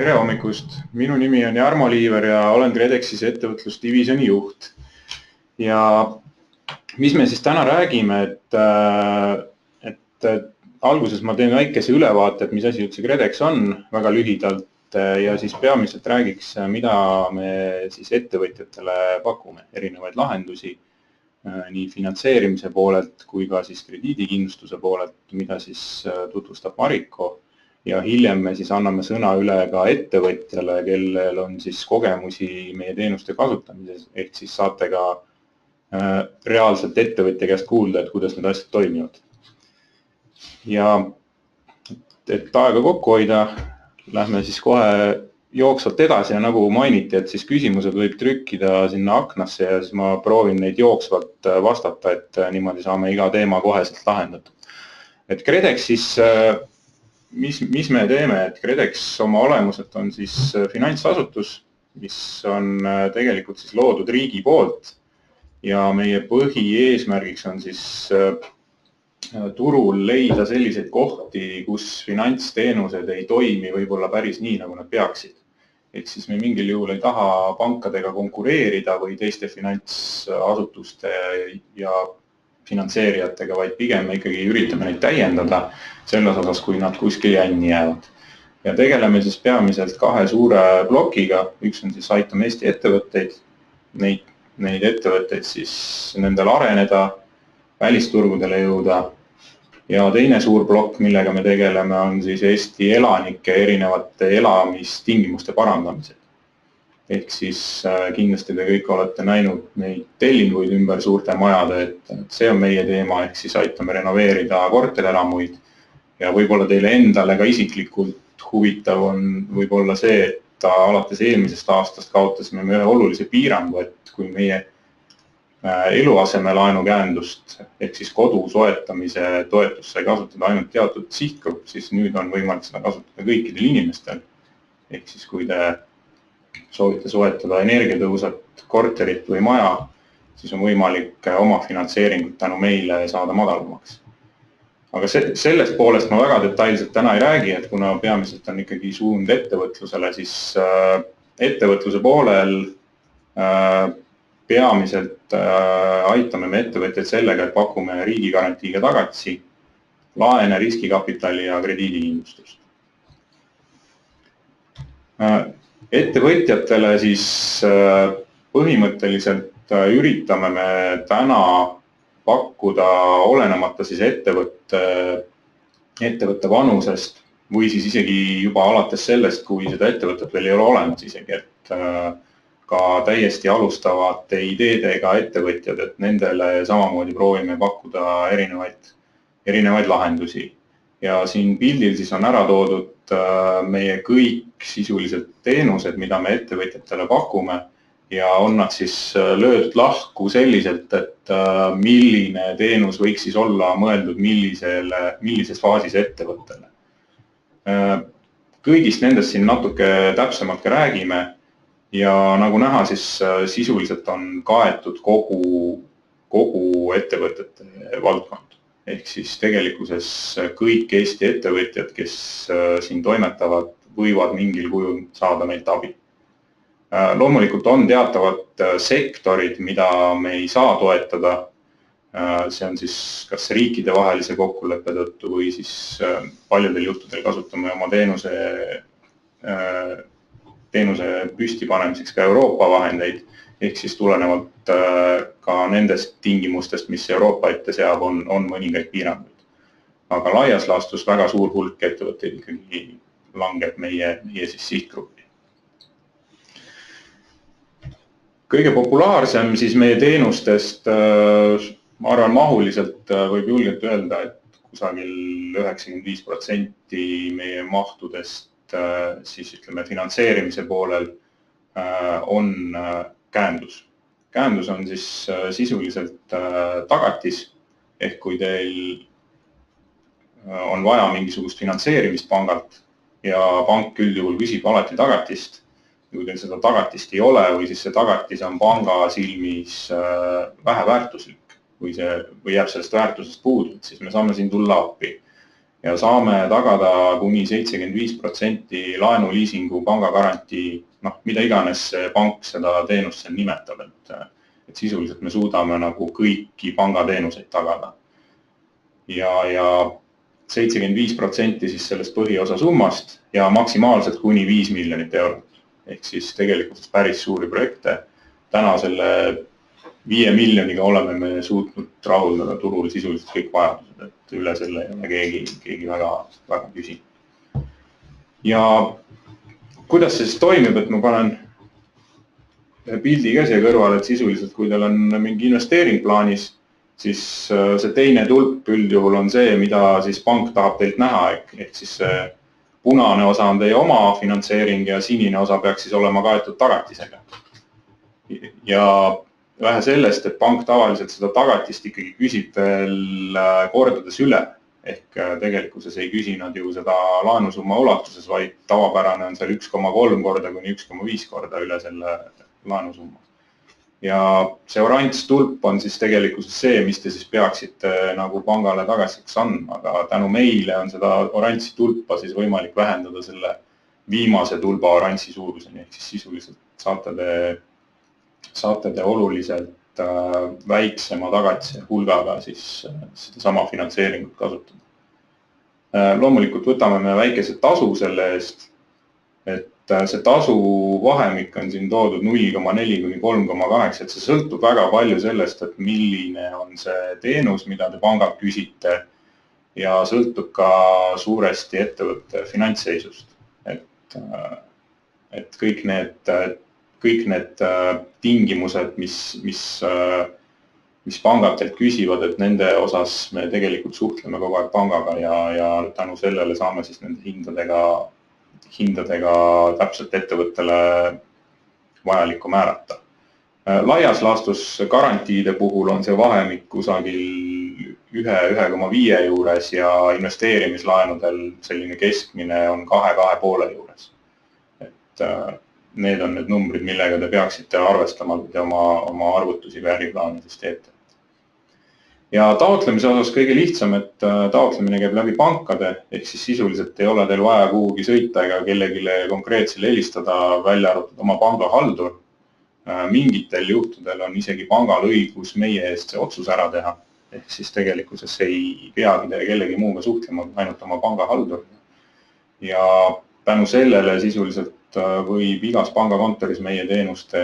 Tere hommikust! Minu nimi on Jarmo Liiver ja olen KredExis ettevõtlusdivisjoni juht. Ja mis me siis täna räägime, et alguses ma teen väikese ülevaate, et mis asi üldse KredEx on väga lühidalt ja siis peamiselt räägiks, mida me siis ettevõtjatele pakume, erinevaid lahendusi nii finantseerimise poolelt kui ka siis krediidikindlustuse poolelt, mida siis tutvustab Mariko. Ja hiljem me siis anname sõna üle ka ettevõtjale, kellel on siis kogemusi meie teenuste kasutamises, ehk siis saate ka reaalselt ettevõtja käest kuulda, et kuidas need asjad toimivad. Ja et aega kokku hoida, lähme siis kohe jooksvalt edasi ja nagu mainiti, et siis küsimused võib trükkida sinna aknasse ja siis ma proovin neid jooksvalt vastata, et niimoodi saame iga teema koheselt lahendatud. Et KredEx siis mis me teeme, et KredEx oma olemuselt on siis finantsasutus, mis on tegelikult siis loodud riigi poolt ja meie põhieesmärgiks on siis turul leida selliseid kohti, kus finantsteenused ei toimi võib-olla päris nii, nagu nad peaksid. Ehk siis me mingil juhul ei taha pankadega konkureerida või teiste finantsasutuste ja finantseerijatega, vaid pigem me ikkagi üritame neid täiendada selles osas, kui nad kuskil jänni jäävad. Ja tegeleme siis peamiselt kahe suure plokiga. Üks on siis aitame Eesti ettevõtteid, neid ettevõtteid siis nendel areneda, välisturgudele jõuda. Ja teine suur plokk, millega me tegeleme, on siis Eesti elanike erinevate elamistingimuste parandamised. Ehk siis kindlasti te kõik olete näinud neid tellinguid ümber suurte majade, et see on meie teema, ehk siis aitame renoveerida korterelamuid. Ja võib-olla teile endale ka isiklikult huvitav on võib-olla see, et alates eelmisest aastast kaotasime me ühe olulise piirangu, et kui meie eluasemelaenu käendust ehk siis kodu soetamise toetust sai kasutada ainult teatud sihtgrupp, siis nüüd on võimalik seda kasutada kõikidel inimestel. Ehk siis kui te soovite soetada energiatõhusat korterit või maja, siis on võimalik oma finantseeringut tänu meile saada madalamaks. Aga sellest poolest ma väga detailselt täna ei räägi, et kuna peamiselt on ikkagi suund ettevõtlusele, siis ettevõtluse poolel peamiselt aitame me ettevõtjaid sellega, et pakume riigigarantiiga tagatisi, laene, riskikapitali ja krediidikindlustust. Ettevõtjatele siis põhimõtteliselt üritame me täna pakkuda olenemata siis ettevõtte vanusest või siis isegi juba alates sellest, kui seda ettevõtet veel ei ole olemas isegi, et ka täiesti alustavate ideedega ettevõtjad, et nendele samamoodi proovime pakkuda erinevaid lahendusi. Ja siin pildil siis on ära toodud meie kõik sisuliselt teenused, mida me ettevõtjatele pakume ja on nad siis löödud lahku selliselt, et milline teenus võiks siis olla mõeldud millises faasis ettevõttele. Kõigist nendest siin natuke täpsemalt ka räägime ja nagu näha, siis sisuliselt on kaetud kogu ettevõtete valdkond. Ehk siis tegelikkuses kõik Eesti ettevõtjad, kes siin toimetavad, võivad mingil kujul saada meilt abi. Loomulikult on teatavad sektorid, mida me ei saa toetada. See on siis kas riikide vahelise kokkuleppe tõttu või siis paljudel juhtudel kasutame oma teenuse püstipanemiseks ka Euroopa vahendeid. Ehk siis tulenevalt ka nendest tingimustest, mis Euroopa ette seab, on mõningaid piiranguid. Aga laias laastus väga suur hulk ettevõtteid ikkagi langeb meie siis sihtgruppi. Kõige populaarsem siis meie teenustest, ma arvan mahuliselt võib julgelt öelda, et kusagil 95% meie mahtudest siis ütleme finantseerimise poolel on käendus. Käendus on siis sisuliselt tagatis, ehk kui teil on vaja mingisugust finantseerimist pangalt ja pank üldjuhul küsib alati tagatist, kui teil seda tagatist ei ole või siis see tagatis on panga silmis vähe väärtuslik või jääb sellest väärtusest puudu, siis me saame siin tulla appi. ja saame tagada kuni 75% laenuliisingu pangagarantii, mida iganes see pank seda teenust seal nimetab, et sisuliselt me suudame nagu kõiki pangateenuseid tagada. Ja 75% siis sellest põhiosa summast ja maksimaalselt kuni 5 miljonit eurot. Ehk siis tegelikult päris suuri projekte. Täna selle 5 miljoniga oleme me suutnud rahuldada turul sisuliselt kõik vajadused, et üle selle ei ole keegi väga küsi. Ja kuidas see siis toimib, et ma panen pildi ka siia kõrval, et sisuliselt kui teil on mingi investeering plaanis, siis see teine tulp üldjuhul on see, mida siis pank tahab teilt näha, ehk siis see punane osa on teie oma finantseering ja sinine osa peaks siis olema kaetud tagatisega. Ja vähe sellest, et pank tavaliselt seda tagatist ikkagi küsib veel kordades üle, ehk tegelikkuses ei küsi nad ju seda laenusumma ulatuses, vaid tavapärane on seal 1,3 korda kuni 1,5 korda üle selle laenusumma. Ja see oranž tulp on siis tegelikkuses see, mis te siis peaksite nagu pangale tagasiseks andma, aga tänu meile on seda oranži tulpa siis võimalik vähendada selle viimase tulba oranži suuruseni, ehk siis sisuliselt saate te oluliselt väiksema tagatise hulgaga siis seda sama finantseeringut kasutada. Loomulikult võtame me väikese tasu selle eest, et see tasu vahemik on siin toodud 0,4 kuni 3,8, et see sõltub väga palju sellest, et milline on see teenus, mida te pangalt küsite ja sõltub ka suuresti ettevõtte finantsseisust. Et kõik need tingimused, mis pangad teilt küsivad, et nende osas me tegelikult suhtleme kogu aeg pangaga ja tänu sellele saame siis nende hindadega täpselt ettevõttele vajalikku määrata. Laias laastus garantiide puhul on see vahemik kusagil 1,5 juures ja investeerimislaenudel selline keskmine on 2,5 juures. Et need on need numbrid, millega te peaksite arvestama, kui te oma arvutusi või äriplaanidest teete. Ja taotlemise osas kõige lihtsam, et taotlemine käib läbi pankade, ehk siis sisuliselt ei ole teil vaja kuhugi sõita ega kellegile konkreetsele helistada, välja arvatud oma pangahaldur. Mingitel juhtudel on isegi pangal õigus meie eest see otsus ära teha, ehk siis tegelikkuses ei peagi te kellegi muuga suhtlema, ainult oma pangahaldur. Ja tänu sellele sisuliselt võib igas pangakontoris meie teenuste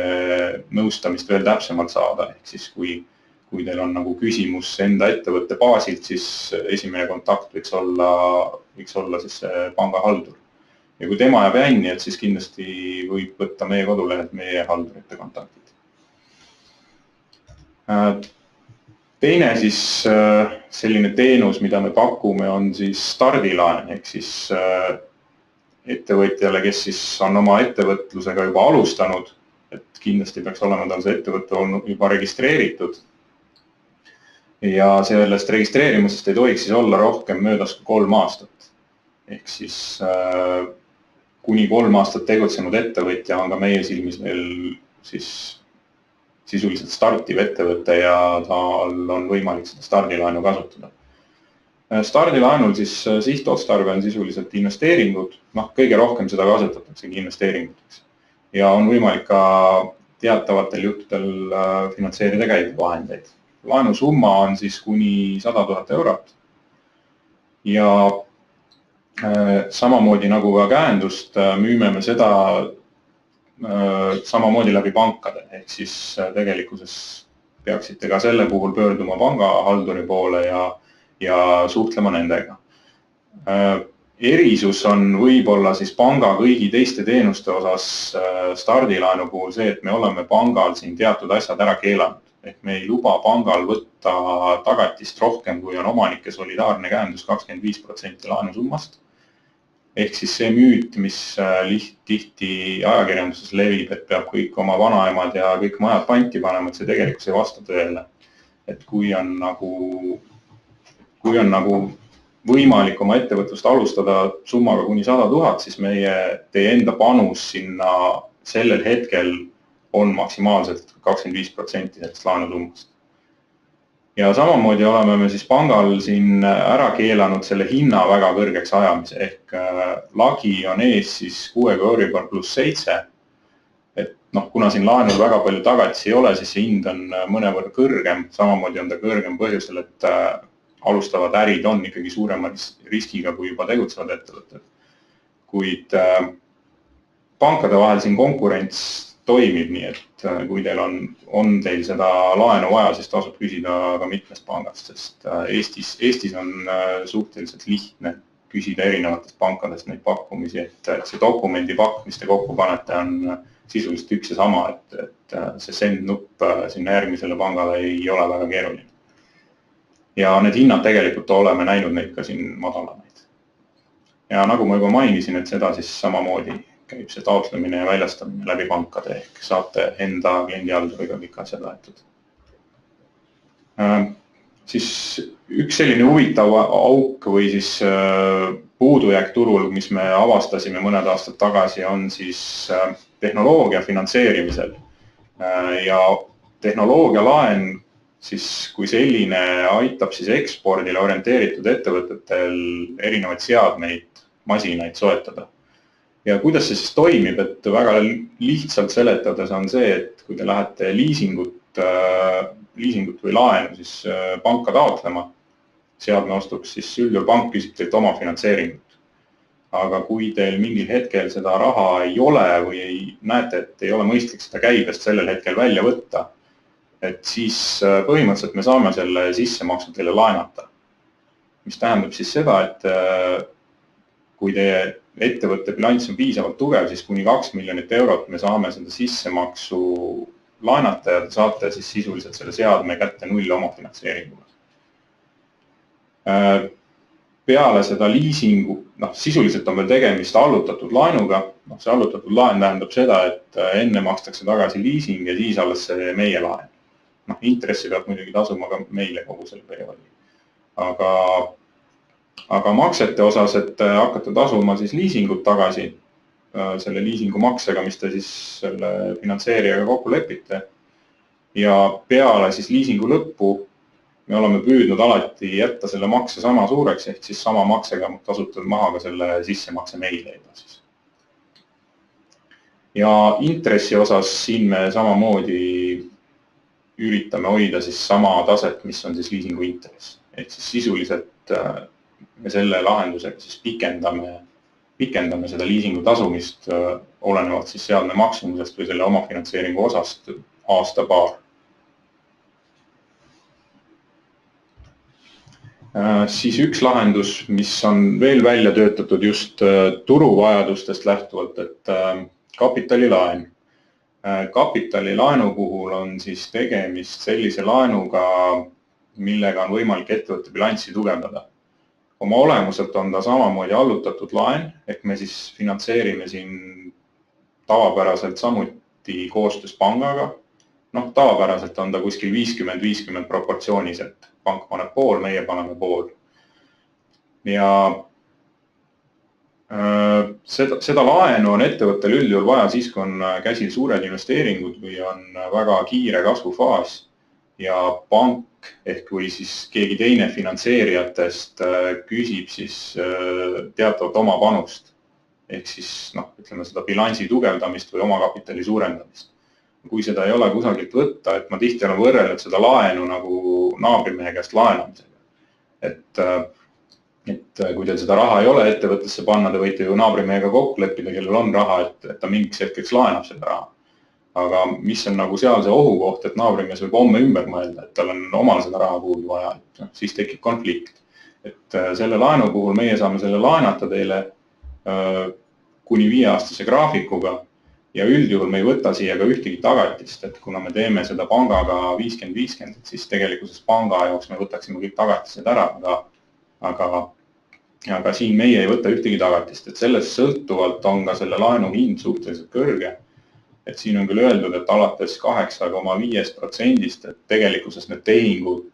nõustamist veel täpsemalt saada, ehk siis kui teil on nagu küsimus enda ettevõtte baasilt, siis esimene kontakt võiks olla siis pangahaldur. Ja kui tema jääb jänni, et siis kindlasti võib võtta meie kodulehelt meie haldurite kontaktid. Teine siis selline teenus, mida me pakume, on siis stardilaen, ehk siis ettevõtjale, kes siis on oma ettevõtlusega juba alustanud, et kindlasti peaks olema tal see ettevõte olnud juba registreeritud. Ja sellest registreerimisest ei tohiks siis olla rohkem möödas kui 3 aastat. Ehk siis kuni 3 aastat tegutsenud ettevõtja on ka meie silmis veel siis sisuliselt startiv ettevõte ja tal on võimalik seda stardilaenu kasutada. Stardilaenul siis sihtotstarve on sisuliselt investeeringud, kõige rohkem seda kasutataksegi investeeringuteks. Ja on võimalik ka teatavatel juhtudel finantseerida käibevahendeid. Laenusumma on siis kuni 100 000 eurot ja samamoodi nagu ka käendust müüme me seda samamoodi läbi pankade, ehk siis tegelikkuses peaksite ka selle puhul pöörduma pangahalduri poole ja suhtlema nendega. Erisus on võib-olla siis panga kõigi teiste teenuste osas stardilaenu puhul see, et me oleme pangal siin teatud asjad ära keelanud. Ehk me ei luba pangal võtta tagatist rohkem, kui on omanike solidaarne käendus 25% laenusummast. Ehk siis see müüt, mis tihti ajakirjanduses levib, et peab kõik oma vanaemad ja kõik majad panti panema, et see tegelikult ei vasta tõele. Et kui on nagu võimalik oma ettevõtlust alustada summaga kuni 100 000, siis teie enda panus sinna sellel hetkel on maksimaalselt 25% sellest laenusummast. ja samamoodi oleme me siis pangal siin ära keelanud selle hinna väga kõrgeks ajamise, ehk lagi on ees siis 6 Euribor +7. Et kuna siin laenul väga palju tagatisi ei ole, siis see hind on mõnevõrra kõrgem, samamoodi on ta kõrgem põhjusel, et alustavad ärid on ikkagi suurema riskiga kui juba tegutsevad ettevõtted. Kuid pankade vahel siin konkurents toimib, nii et kui teil on teil seda laenu vaja, siis tasub küsida ka mitmest pangast, sest Eestis on suhteliselt lihtne küsida erinevatest pankadest neid pakkumisi, et see dokumendipakk, mis te kokku panete, on sisuliselt üks ja sama, et see send-nupp sinna järgmisele pangale ei ole väga keeruline. Ja need hinnad tegelikult oleme näinud neid ka siin madalamaid. Ja nagu ma juba mainisin, et seda siis samamoodi käib see taotlemine ja väljastamine läbi pankade, ehk saate enda kliendihalduriga kõik asjad aetud. Siis üks selline huvitav auk või siis puudujääk turul, mis me avastasime mõned aastad tagasi, on siis tehnoloogia finantseerimisel. Ja tehnoloogialaen siis kui selline aitab siis ekspordile orienteeritud ettevõtetel erinevaid seadmeid, masinaid soetada. Ja kuidas see siis toimib, et väga lihtsalt seletades on see, et kui te lähete liisingut või laenu siis panka taotlema seadme ostuks, siis üldjuhul pank küsib teilt oma finantseeringut. Aga kui teil mingil hetkel seda raha ei ole või näete, et ei ole mõistlik seda käibest sellel hetkel välja võtta, et siis põhimõtteliselt me saame selle sissemaksu teile laenata. Mis tähendab siis seda, et kui teie ettevõtte bilanss on piisavalt tugev, siis kuni 2 miljonit eurot me saame seda sissemaksu laenata ja te saate siis sisuliselt selle seadme kätte null omafinantseeringuga. Peale seda liisingu, sisuliselt on veel tegemist allutatud laenuga. See allutatud laen tähendab seda, et enne makstakse tagasi liising ja siis alles see meie laen. Intressi peab muidugi tasuma ka meile kogu selle perioodi. Aga maksete osas, et hakkate tasuma siis liisingut tagasi selle liisingu maksega, mis te siis selle finantseerijaga kokku lepite. Ja peale siis liisingu lõppu me oleme püüdnud alati jätta selle makse sama suureks, ehk siis sama maksega tasutad maha ka selle sissemakse meile juba siis. Ja intressi osas siin me samamoodi üritame hoida siis sama taset, mis on siis liisingu intress. Ehk siis sisuliselt me selle lahendusega siis pikendame seda liisingu tasumist olenevalt siis seadme maksumusest või selle omafinantseeringu osast aasta-paar. Siis üks lahendus, mis on veel välja töötatud just turuvajadustest lähtuvalt, et kapitalilaen. Kapitalilaenu puhul on siis tegemist sellise laenuga, millega on võimalik ettevõtte bilanssi tugevdada. Oma olemuselt on ta samamoodi allutatud laen, ehk me siis finantseerime siin tavapäraselt samuti koostöös pangaga. Tavapäraselt on ta kuskil 50-50 proportsioonis, et pank paneb pool, meie paneme pool. Ja seda laenu on ettevõttel üldjuhul vaja siis, kui on käsil suured investeeringud või on väga kiire kasvufaas ja pank ehk või siis keegi teine finantseerijatest küsib siis teatavat oma panust. Ehk siis ütleme seda bilansi tugevdamist või omakapitali suurendamist. Kui seda ei ole kusagilt võtta, et ma tihti olen võrrelnud seda laenu nagu naabrimehe käest laenamisega. Et kui teil seda raha ei ole ettevõttesse panna, te võite ju naabrimehega kokku leppida, kellel on raha, et ta mingiks hetkeks laenab seda raha. Aga mis on nagu seal see ohukoht, et naabrimees võib homme ümber mõelda, et tal on omal seda raha kuhugi vaja, et siis tekib konflikt. Et selle laenu puhul meie saame selle laenata teile kuni 5-aastase graafikuga. Ja üldjuhul me ei võta siia ka ühtegi tagatist, et kuna me teeme seda pangaga 50-50, siis tegelikuses panga jaoks me võtaksime kõik tagatised ära, aga siin meie ei võta ühtegi tagatist, et sellest sõltuvalt on ka selle laenu hind suhteliselt kõrge. Et siin on küll öeldud, et alates 8,5%, et tegelikuses need tehingud,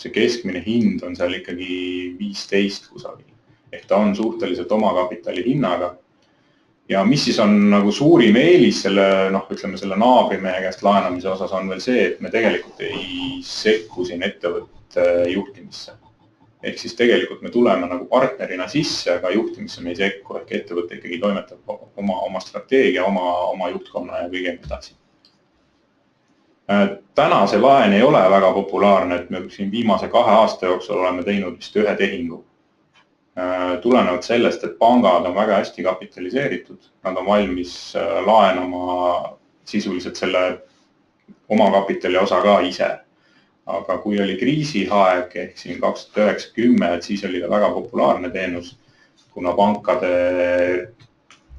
see keskmine hind on seal ikkagi 15 kusagil. Ehk ta on suhteliselt omakapitali hinnaga. Ja mis siis on nagu suurim eelis selle, ütleme selle naabrimehe käest laenamise osas on veel see, et me tegelikult ei sekku siin ettevõtte juhtimisse. Ehk siis tegelikult me tuleme nagu partnerina sisse, aga juhtimisse me ei sekku, ehk ettevõte ikkagi toimetab oma strateegia, oma juhtkonna ja kõige edasi. Täna see laen ei ole väga populaarne, et me siin viimase 2 aasta jooksul oleme teinud vist 1 tehingu. Tulenevalt sellest, et pangad on väga hästi kapitaliseeritud, nad on valmis laenama sisuliselt selle omakapitali osa ka ise. Aga kui oli kriisiaeg ehk siin 2009-10, siis oli ta väga populaarne teenus, kuna pankade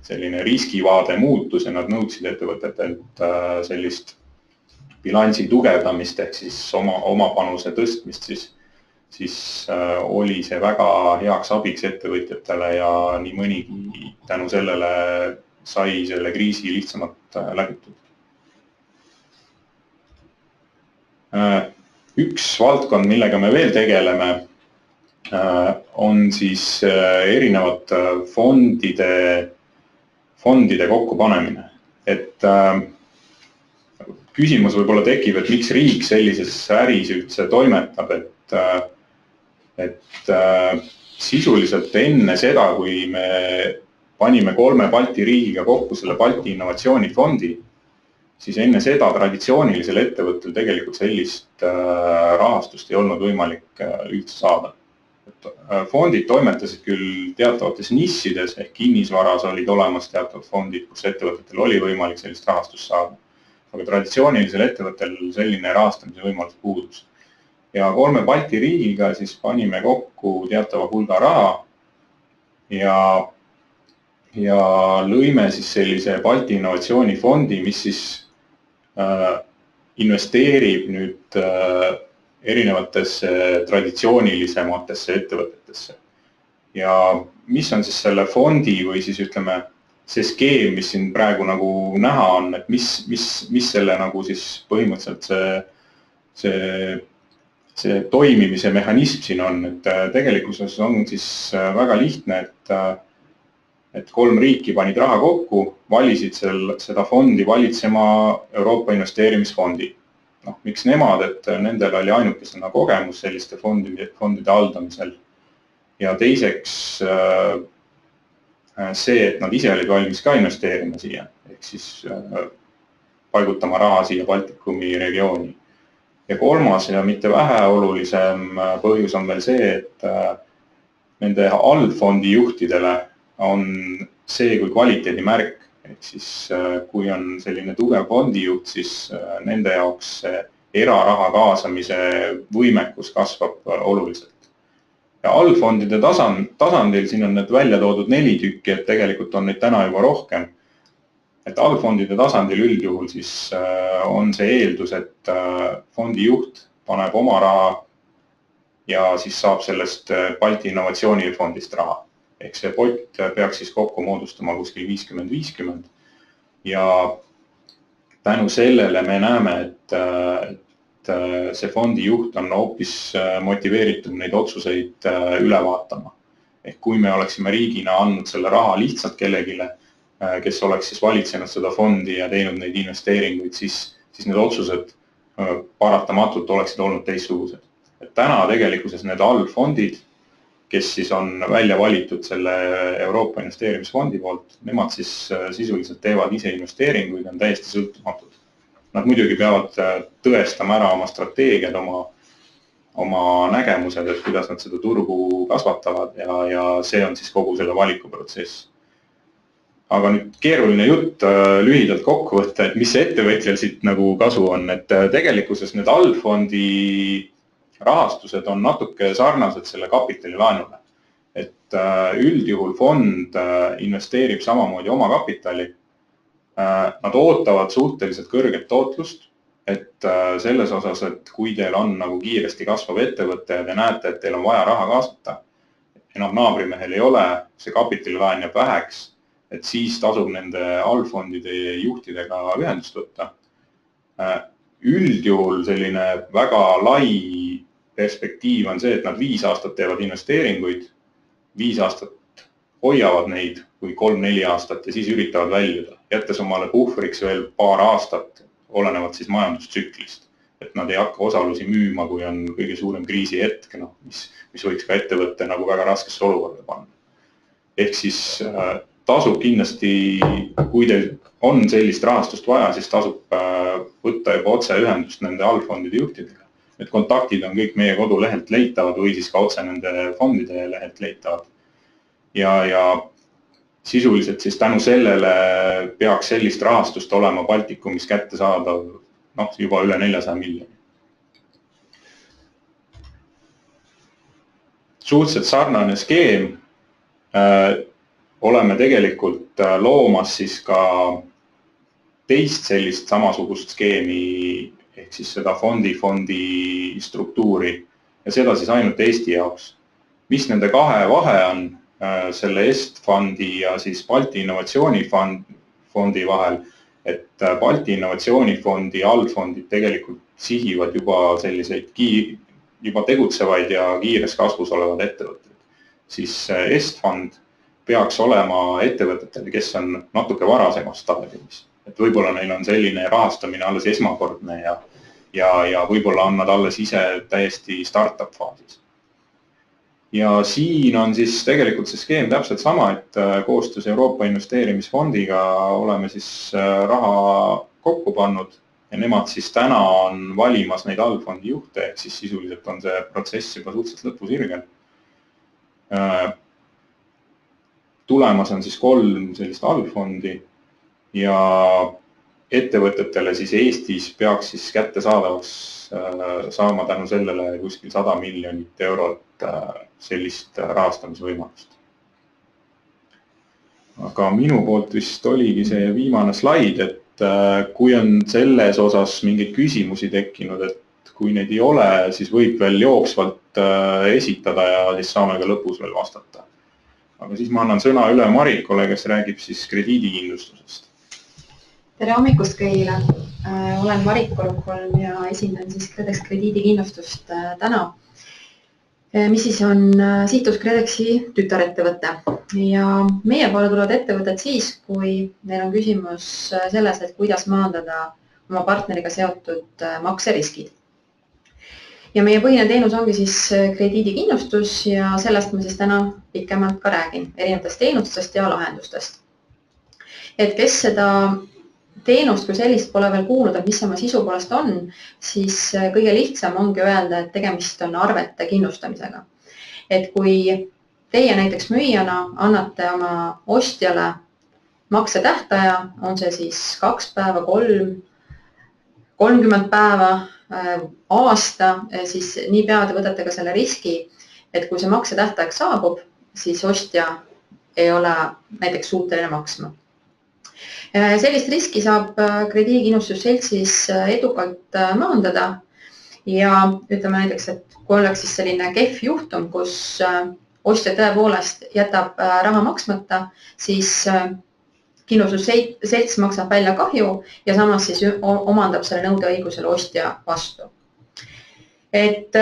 selline riskivaade muutus ja nad nõudsid ettevõtetelt sellist bilansi tugevdamist ehk siis oma panuse tõstmist, siis oli see väga heaks abiks ettevõtjatele ja nii mõnigi tänu sellele sai selle kriisi lihtsamalt läbitud. Üks valdkond, millega me veel tegeleme, on siis erinevate fondide kokkupanemine. Et küsimus võib-olla tekib, et miks riik sellises äris üldse toimetab, et sisuliselt enne seda, kui me panime 3 Balti riigiga kokku selle Balti innovatsioonifondi, siis enne seda traditsioonilisel ettevõttel tegelikult sellist rahastust ei olnud võimalik üldse saada. Fondid toimetasid küll teatavates nissides ehk kinnisvaras olid olemas teatavad fondid, kus ettevõtetel oli võimalik sellist rahastust saada. Aga traditsioonilisel ettevõttel selline rahastamise võimalus puudus. Ja 3 Balti riigiga siis panime kokku teatava hulga raha ja lõime siis sellise Balti innovatsioonifondi, mis siis investeerib nüüd erinevatesse traditsioonilisematesse ettevõtetesse. Ja mis on siis selle fondi või siis ütleme see skeem, mis siin praegu nagu näha on, et mis selle nagu siis põhimõtteliselt see toimimise mehhanism siin on, et tegelikkuses on siis väga lihtne, et 3 riiki panid raha kokku, valisid seda fondi valitsema Euroopa investeerimisfondi. Miks nemad, et nendel oli ainukesena kogemus selliste fondide haldamisel. Ja teiseks see, et nad ise olid valmis ka investeerima siia, ehk siis paigutama raha siia Baltikumi regiooni. Ja 3. ja mitte vähe olulisem põhjus on veel see, et nende allfondi juhtidele on see kui kvaliteedimärk, ehk siis kui on selline tugev fondijuht, siis nende jaoks eraraha kaasamise võimekus kasvab oluliselt. Ja allfondide tasandil, siin on need välja toodud 4 tükki, et tegelikult on neid täna juba rohkem. Et allfondide tasandil üldjuhul siis on see eeldus, et fondijuht paneb oma raha ja siis saab sellest Balti innovatsioonifondist raha. Ehk see pott peaks siis kokku moodustama kuskil 50-50 ja tänu sellele me näeme, et see fondijuht on hoopis motiveeritud neid otsuseid üle vaatama. Ehk kui me oleksime riigina andnud selle raha lihtsalt kellegile, kes oleks siis valitsenud seda fondi ja teinud neid investeeringuid, siis need otsused paratamatult oleksid olnud teistsugused. Et täna tegelikkuses need allfondid, kes siis on välja valitud selle Euroopa investeerimisfondi poolt, nemad siis sisuliselt teevad ise investeeringuid, on täiesti sõltumatud. Nad muidugi peavad tõestama ära oma strateegiad, oma nägemused, et kuidas nad seda turgu kasvatavad ja see on siis kogu selle valikuprotsess. Aga nüüd keeruline jutt lühidalt kokku võtta, et mis see ettevõtjal siit nagu kasu on, et tegelikkuses need allfondi rahastused on natuke sarnased selle kapitalilaenule. Et üldjuhul fond investeerib samamoodi oma kapitali. Nad ootavad suhteliselt kõrget tootlust, et selles osas, et kui teil on nagu kiiresti kasvav ettevõte ja te näete, et teil on vaja raha kaasata, enam naabrimehel ei ole, see kapitalilaen jääb väheks, et siis tasub nende allfondide juhtidega ühendust võtta. Üldjuhul selline väga lai perspektiiv on see, et nad 5 aastat teevad investeeringuid, 5 aastat hoiavad neid kui 3-4 aastat ja siis üritavad väljuda, jättes omale puhvriks veel paar aastat, olenevalt siis majandustsüklist. Et nad ei hakka osalusi müüma, kui on kõige suurem kriisi hetk, mis võiks ka ettevõtte nagu väga raskesse olukorda panna. Ehk siis tasub kindlasti, kui teil on sellist rahastust vaja, siis tasub võtta juba otse ühendust nende allfondide juhtidega. Need kontaktid on kõik meie kodulehelt leitavad või siis ka otse nende fondide lehelt leitavad. Ja sisuliselt siis tänu sellele peaks sellist rahastust olema Baltikumis kättesaadav juba üle 400 miljoni. Suhteliselt sarnane skeem. Oleme tegelikult loomas siis ka teist sellist samasugust skeemi ehk siis seda fondi struktuuri ja seda siis ainult Eesti jaoks. Mis nende kahe vahe on selle Est-fondi ja siis Balti Innovatsioonifondi vahel, et Balti Innovatsioonifondi allfondid tegelikult sihivad juba selliseid juba tegutsevaid ja kiires kasvus olevad ettevõtted. Siis Est-fond peaks olema ettevõtetel, kes on natuke varasemas staadiumis. Et võib-olla neil on selline rahastamine alles esmakordne ja võib-olla on nad alles ise täiesti startup faasis. Ja siin on siis tegelikult see skeem täpselt sama, et koostöös Euroopa Investeerimisfondiga oleme siis raha kokku pannud ja nemad siis täna on valimas neid allfondi juhte, ehk siis sisuliselt on see protsess juba suhteliselt lõpusirgel. Tulemas on siis 3 sellist allfondi ja ettevõtetele siis Eestis peaks siis kättesaadavaks saama tänu sellele kuskil 100 miljonit eurot sellist rahastamisvõimalust. Aga minu poolt vist oligi see viimane slaid, et kui on selles osas mingeid küsimusi tekkinud, et kui neid ei ole, siis võib veel jooksvalt esitada ja siis saame ka lõpus veel vastata. Aga siis ma annan sõna üle Marikole, kes räägib siis krediidikindlustusest. Tere hommikust kõigile! Olen Marik Korukholm ja esindan siis KredEx krediidikindlustust täna, mis siis on Sihtus KredExi tütarettevõte. Ja meie poole tulevad ettevõtted siis, kui neil on küsimus selles, et kuidas maandada oma partneriga seotud makseriskid. Ja meie põhine teenus ongi siis krediidikindlustus ja sellest ma siis täna pikemalt ka räägin, erinevatest teenustest ja lahendustest. Et kes seda teenust kui sellist pole veel kuulnud, et mis oma sisu poolest on, siis kõige lihtsam ongi öelda, et tegemist on arvete kindlustamisega. Et kui teie näiteks müüjana annate oma ostjale maksetähtaja, on see siis 2 päeva, 3, 30 päeva, aasta, siis niipea te võtate ka selle riski, et kui see maksetähtaeg saabub, siis ostja ei ole näiteks suuteline maksma. Sellist riski saab krediidikindlustusseltsis edukalt maandada ja ütleme näiteks, et kui oleks siis selline kehv juhtum, kus ostja tõepoolest jätab raha maksmata, siis kindlustusselts maksab välja kahju ja samas siis omandab selle nõudeõigusele ostja vastu. Et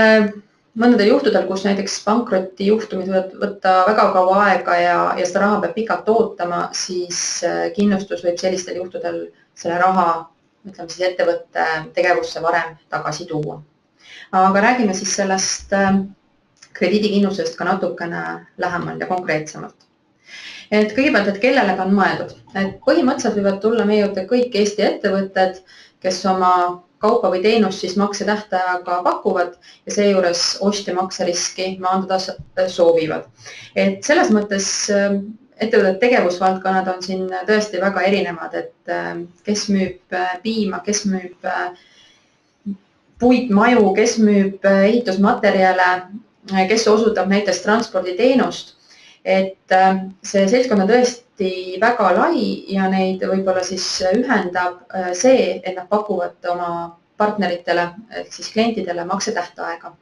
mõndadel juhtudel, kus näiteks pankroti juhtumid võivad võtta väga kaua aega ja seda raha peab pikalt ootama, siis kindlustus võib sellistel juhtudel selle raha, ütleme siis ettevõtte tegevusse varem tagasi tuua. Aga räägime siis sellest krediidikindlustusest ka natukene lähemal ja konkreetsemalt. Et kõigepealt, et kellele ta on mõeldud. Et põhimõtteliselt võivad tulla meie juurde kõik Eesti ettevõtted, kes oma kaupa või teenust siis maksetähtajaga pakuvad ja seejuures ostja makseriski maandada soovivad. Et selles mõttes ettevõtted tegevusvaldkonnad on siin tõesti väga erinevad, et kes müüb piima, kes müüb puitmaju, kes müüb ehitusmaterjale, kes osutab näiteks transporditeenust. Et see seltskond on tõesti väga lai ja neid võib-olla siis ühendab see, et nad pakuvad oma partneritele, ehk siis klientidele maksetähtaega.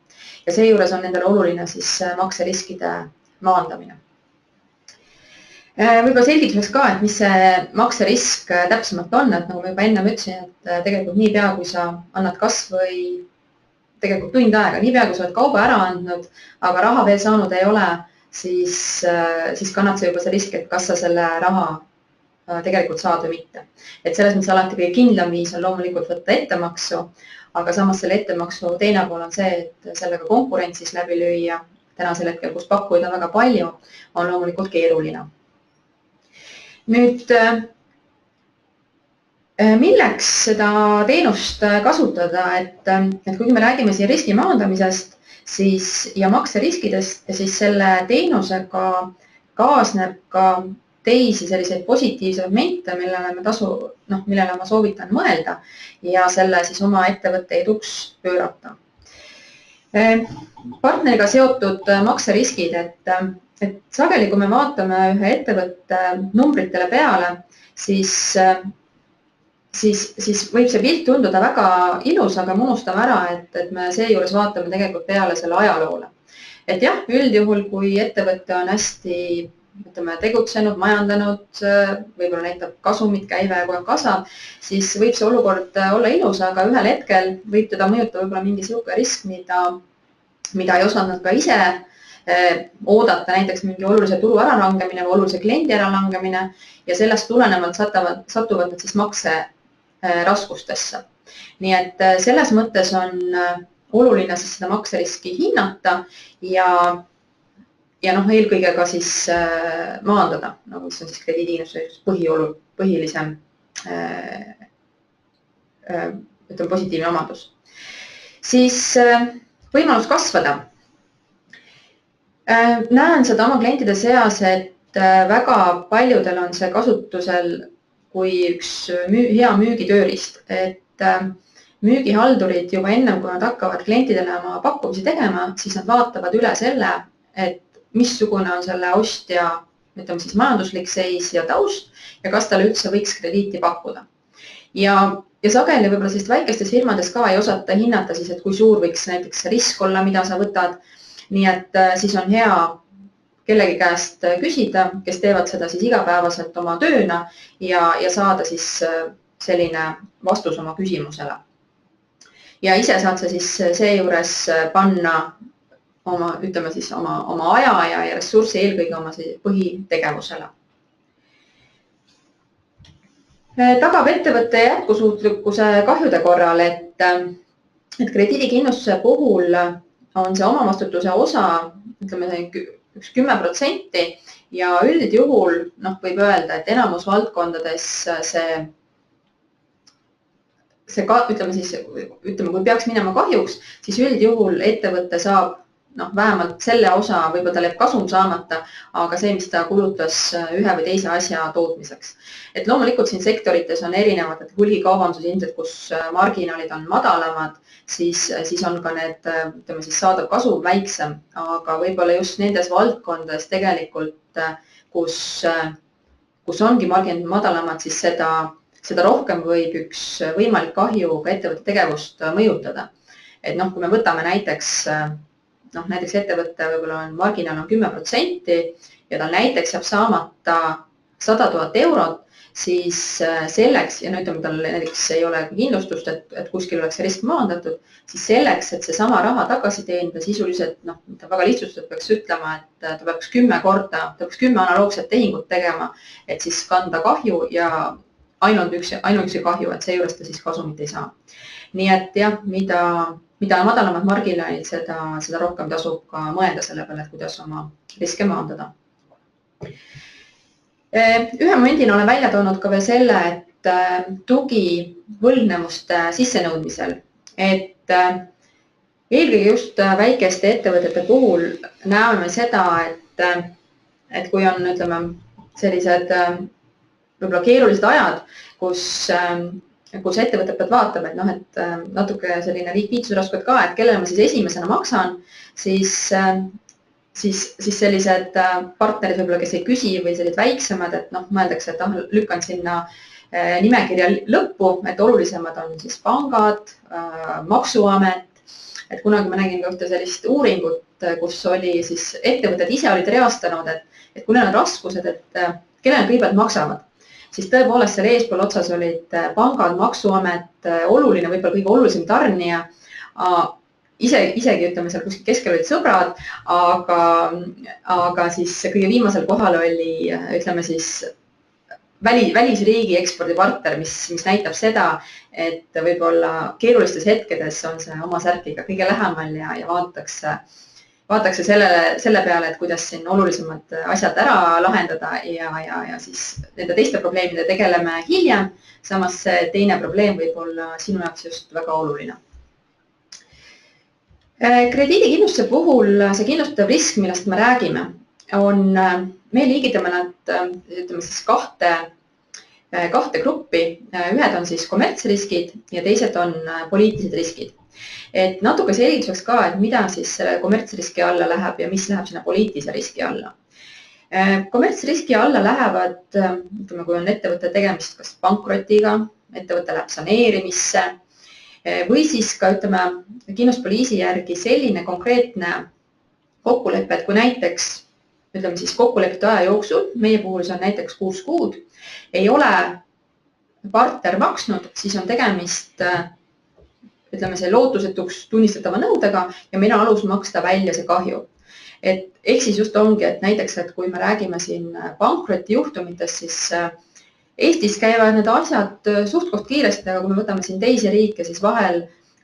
Ja seejuures on nendele oluline siis makseriskide maandamine. Võib-olla selgituseks ka, et mis see makserisk täpsemalt on, et nagu ma juba enne ütlesin, et tegelikult niipea, kui sa annad kas või tegelikult tund aega, niipea, kui sa oled kauba ära andnud, aga raha veel saanud ei ole, siis kannad sa juba see risk, et kas sa selle raha tegelikult saad või mitte. Et selles mõttes alati kõige kindlam viis on loomulikult võtta ettemaksu, aga samas selle ettemaksu teine pool on see, et sellega konkurentsis läbi lüüa tänasel hetkel, kus pakkujaid on väga palju, on loomulikult keeruline. Nüüd, milleks seda teenust kasutada, et kui me räägime siin riski maandamisest ja makseriskidest, siis selle teenusega kaasneb ka teisi selliseid positiivseid momente, millele ma soovitan mõelda ja selle siis oma ettevõtte eduks pöörata. Partneriga seotud makseriskid, et sageli, kui me vaatame ühe ettevõtte numbritele peale, siis võib see pilt tunduda väga ilus, aga me unustame ära, et me seejuures vaatame tegelikult peale selle ajaloole. Et jah, üldjuhul, kui ettevõte on hästi tegutsenud, majandanud, võib-olla näitab kasumit, käive ja kasvab, siis võib see olukord olla ilus, aga ühel hetkel võib teda mõjutada võib-olla mingi sihuke risk, mida ei osanud ka ise oodata, näiteks mingi olulise turu äralangemine või olulise kliendi äralangemine ja sellest tulenevalt satuvad nad siis makseraskustesse. Nii et selles mõttes on oluline siis seda makseriski hinnata ja eelkõige ka siis maandada, mis on siis krediidikindlustuse põhilisem positiivne omadus. Siis võimalus kasvada. Näen seda oma klientide seas, et väga paljudel on see kasutusel kui üks hea müügitöörist, et müügihaldurid juba ennem, kui nad hakkavad klientidele oma pakkumisi tegema, siis nad vaatavad üle selle, et missugune on selle ostja, ütleme siis majanduslik seis ja taust ja kas talle üldse võiks krediiti pakkuda. Ja sageli võib-olla sellist väikestes firmades ka ei osata hinnata siis, et kui suur võiks näiteks risk olla, mida sa võtad. Nii et siis on hea kellegi käest küsida, kes teevad seda siis igapäevaselt oma tööna ja saada siis selline vastus oma küsimusele. Ja ise saad sa siis seejuures panna oma aja ja ressurssi eelkõige oma põhitegevusele. Tagab ettevõtte jätkusuutlikkuse kahjude korral, et krediidikindlustuse puhul on see omavastutuse osa, ütleme üks 10% ja üldjuhul võib öelda, et enamus valdkondades kui peaks minema kahjuks, siis üldjuhul ettevõte saab vähemalt selle osa, võib-olla tal jääb kasum saamata, aga see, mis ta kulutas ühe või teise asja tootmiseks. Et loomulikult siin sektorites on erinevad hulgikaubandus ilmselt, kus marginaalid on madalamad, siis on ka need, saadav kasum väiksem, aga võib-olla just nendes valdkondades tegelikult, kus ongi marginaalid madalamad, siis seda rohkem võib üks võimalik kahju ka ettevõtte tegevust mõjutada. Et kui me võtame näiteks ettevõtte võib-olla on marginaal on 10% ja tal näiteks jääb saamata 100 000 eurot, siis selleks, ja ütleme, tal näiteks ei ole kindlustust, et kuskil oleks risk maandatud, siis selleks, et see sama raha tagasi teenida, sisuliselt, väga lihtsustatult peaks ütlema, et ta peaks 10 analoogset tehingut tegema, et siis kanda kahju ja ainuüksi kahju, et seejuures ta siis kasumit ei saa. Nii et jah, mida madalamad marginaalid, seda rohkem tasub ka mõelda selle peale, et kuidas oma riske maandada. Ühe momendina olen välja toonud ka veel selle, et tugi võlgnevuste sissenõudmisel, et eelkõige just väikeste ettevõtete puhul näeme seda, et kui on, ütleme, sellised võib-olla keerulised ajad, kus ettevõtted peavad vaatama, et natuke selline likviidsusraskused ka, et kellele ma siis esimesena maksan, siis sellised partnerid võib-olla, kes ei küsi või sellised väiksemad, et mõeldakse, et lükkan sinna nimekirja lõppu, et olulisemad on siis pangad, maksuamet, et kunagi ma nägin ka ühte sellist uuringut, kus oli siis ettevõtted ise olid reastanud, et kui neil on raskused, et kellele kõigepealt maksavad, siis tõepoolest seal eespool otsas olid pangad, maksuamet, oluline, võib-olla kõige olulisem tarnija, isegi ütleme seal kuskil keskel olid sõbrad, aga siis kõige viimasel kohal oli, ütleme siis, välisriigi ekspordipartner, mis näitab seda, et võib-olla keerulistes hetkedes on see oma särkiga kõige lähemal ja vaadatakse selle peale, et kuidas siin olulisemad asjad ära lahendada ja siis nende teiste probleemide tegeleme hiljem. Samas see teine probleem võib olla sinu jaoks just väga oluline. Krediidikindlustuse puhul see kindlustav risk, millest me räägime, on, me liigitame nad, ütleme siis kahte gruppi. Ühed on siis kommertsriskid ja teised on poliitilised riskid. Et natuke selgituseks ka, et mida siis selle kommertsriski alla läheb ja mis läheb sinna poliitilise riski alla. Kommertsriski alla lähevad, ütleme, kui on ettevõtte tegemist kas pankrotiga, ettevõte läheb saneerimisse või siis ka, ütleme, kindlustuspoliisi järgi selline konkreetne kokkulepe, et kui näiteks, ütleme siis kokkulepitud aja jooksul, meie puhul see on näiteks 6 kuud, ei ole partner maksnud, siis on tegemist, ütleme, see lootusetuks tunnistatava nõudega ja meil on alus maksta välja see kahju. Ehk siis just ongi, et näiteks, et kui me räägime siin pankroti juhtumitest, siis Eestis käivad need asjad suht-koht kiiresti, aga kui me võtame siin teisi riike, siis vahel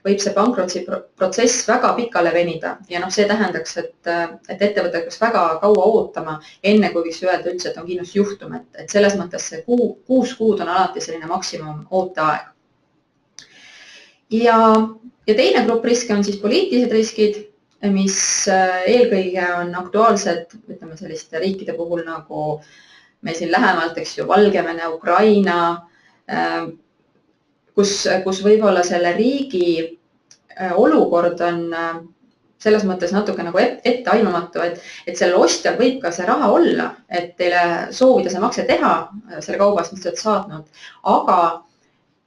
võib see pankrotsi protsess väga pikale venida ja see tähendaks, et ettevõte peaks väga kaua ootama, enne kui võiks öelda üldse, et on kindlustusjuhtum, et selles mõttes see 6 kuud on alati selline maksimum ooteaeg. Ja teine grupp riske on siis poliitilised riskid, mis eelkõige on aktuaalsed, ütleme selliste riikide puhul nagu meil siin lähemalt, eks ju, Valgevene, Ukraina, kus võib-olla selle riigi olukord on selles mõttes natuke nagu etteaimamatu, et sellel ostjal võib ka see raha olla, et teile soovida see makse teha selle kaubast, mis te olete saatnud, aga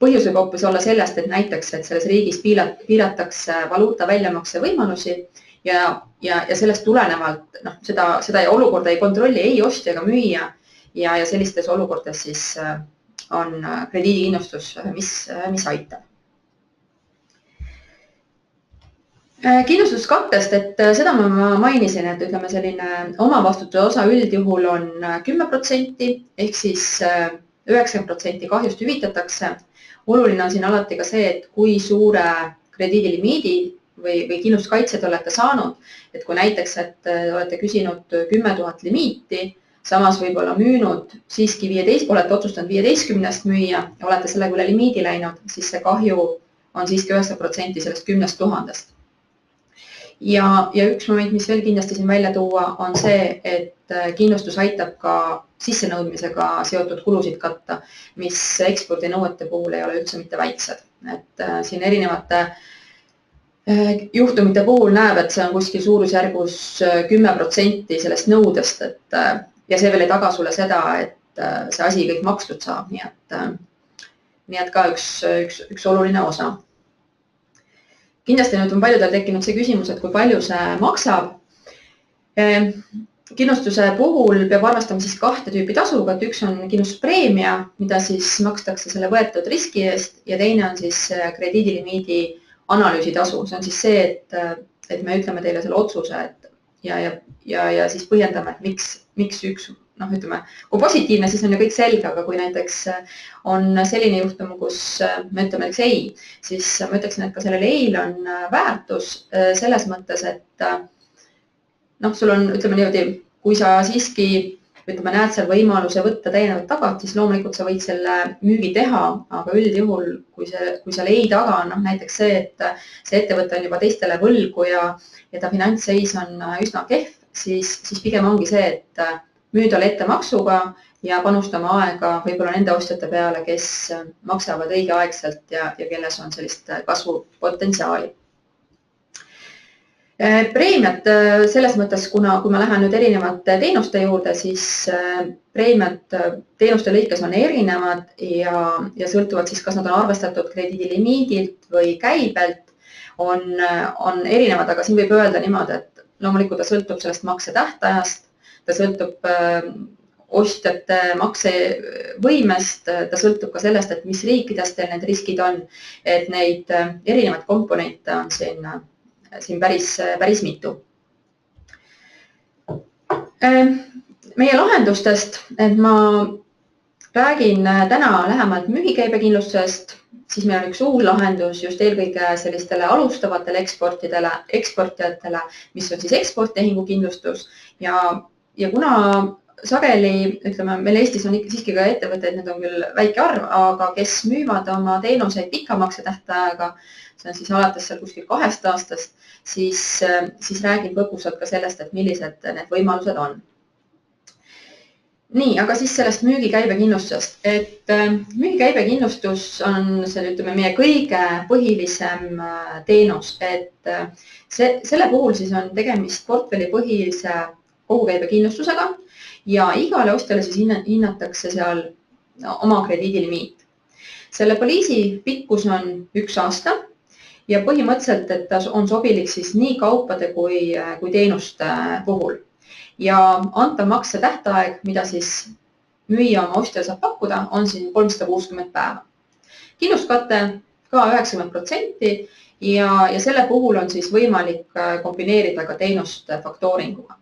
põhjus võib hoopis olla sellest, et näiteks, et selles riigis piiratakse valuuta väljamakse võimalusi ja sellest tulenevalt seda olukorda ei kontrolli ei ostja ega müüja ja sellistes olukordades siis on krediidikindlustus, mis aitab. Kindlustuskattest, et seda ma mainisin, et ütleme selline omavastutuse osa üldjuhul on 10%, ehk siis 90% kahjust hüvitatakse. Oluline on siin alati ka see, et kui suure krediidilimiidi või kindlustuskaitsed olete saanud, et kui näiteks, et olete küsinud 10 000 limiiti, samas võib-olla müünud siiski olete otsustanud 15 müüa ja olete sellega üle limiidi läinud, siis see kahju on siiski 9% sellest 10 000. Ja üks moment, mis veel kindlasti siin välja tuua, on see, et kindlustus aitab ka sissenõudmisega seotud kulusid katta, mis ekspordinõuete puhul ei ole üldse mitte väiksed. Et siin erinevate juhtumite puhul näeb, et see on kuskil suurusjärgus 10% sellest nõudest, ja see veel ei taga sulle seda, et see asi kõik makstud saab, nii et ka üks oluline osa. Kindlasti nüüd on paljudel tekkinud see küsimus, et kui palju see maksab. Kindlustuse puhul peab arvestama siis 2 tüüpi tasuga, et üks on kindlustuspreemia, mida siis makstakse selle võetud riski eest ja teine on siis krediidilimiidi analüüsitasu. See on siis see, et me ütleme teile selle otsuse ja siis põhjendame, et miks üks, ütleme, kui positiivne, siis on ju kõik selge, aga kui näiteks on selline juhtum, kus me ütleme näiteks ei, siis ma ütleksin, et ka sellel eil on väärtus selles mõttes, et sul on, ütleme niimoodi, kui sa siiski, ütleme, näed seal võimaluse võtta täiendavat tagat, siis loomulikult sa võid selle müügi teha, aga üldjuhul, kui seal ei taga on näiteks see, et see ettevõte on juba teistele võlgu ja ta finantsseis on üsna kehv, siis pigem ongi see, et müüda ettemaksuga ja panustama aega võib-olla nende ostjate peale, kes maksavad õigeaegselt ja kelles on sellist kasvupotentsiaali. Preemiat selles mõttes, kui ma lähen nüüd erinevate teenuste juurde, siis preemiat teenuste lõikes on erinevad ja sõltuvad siis, kas nad on arvestatud krediidilimiidilt või käibelt, on erinevad, aga siin võib öelda niimoodi, et loomulikult ta sõltub sellest maksetähtajast, ta sõltub ostjate maksevõimest, ta sõltub ka sellest, et mis riikides teil need riskid on, et neid erinevaid komponente on siin siin päris mitu. Meie lahendustest, et ma räägin täna lähemalt müügikäibekindlustusest, siis meil on üks uus lahendus just eelkõige sellistele alustavatele eksportijatele, mis on siis eksporttehingukindlustus ja kuna sageli, ütleme, meil Eestis on siiski ka ettevõtteid, need on küll väike arv, aga kes müüvad oma teenuseid pikamakse tähtaega, see on siis alates seal kuskil 2 aastast, siis räägin põgusalt ka sellest, et millised need võimalused on. Nii, aga siis sellest müügikäibekindlustusest, et müügikäibekindlustus on selle, ütleme, meie kõige põhilisem teenus, et selle puhul siis on tegemist portfelli põhilise kogukäibekindlustusega ja igale ostjale siis hinnatakse seal oma krediidilimiit. Selle poliisi pikkus on 1 aasta ja põhimõtteliselt, et ta on sobilik siis nii kaupade kui teenuste puhul. Ja antav makse tähtaeg, mida siis müüja oma ostjale saab pakkuda, on siin 360 päeva. Kindluskate ka 90% ja selle puhul on siis võimalik kombineerida ka teenust faktooringuga.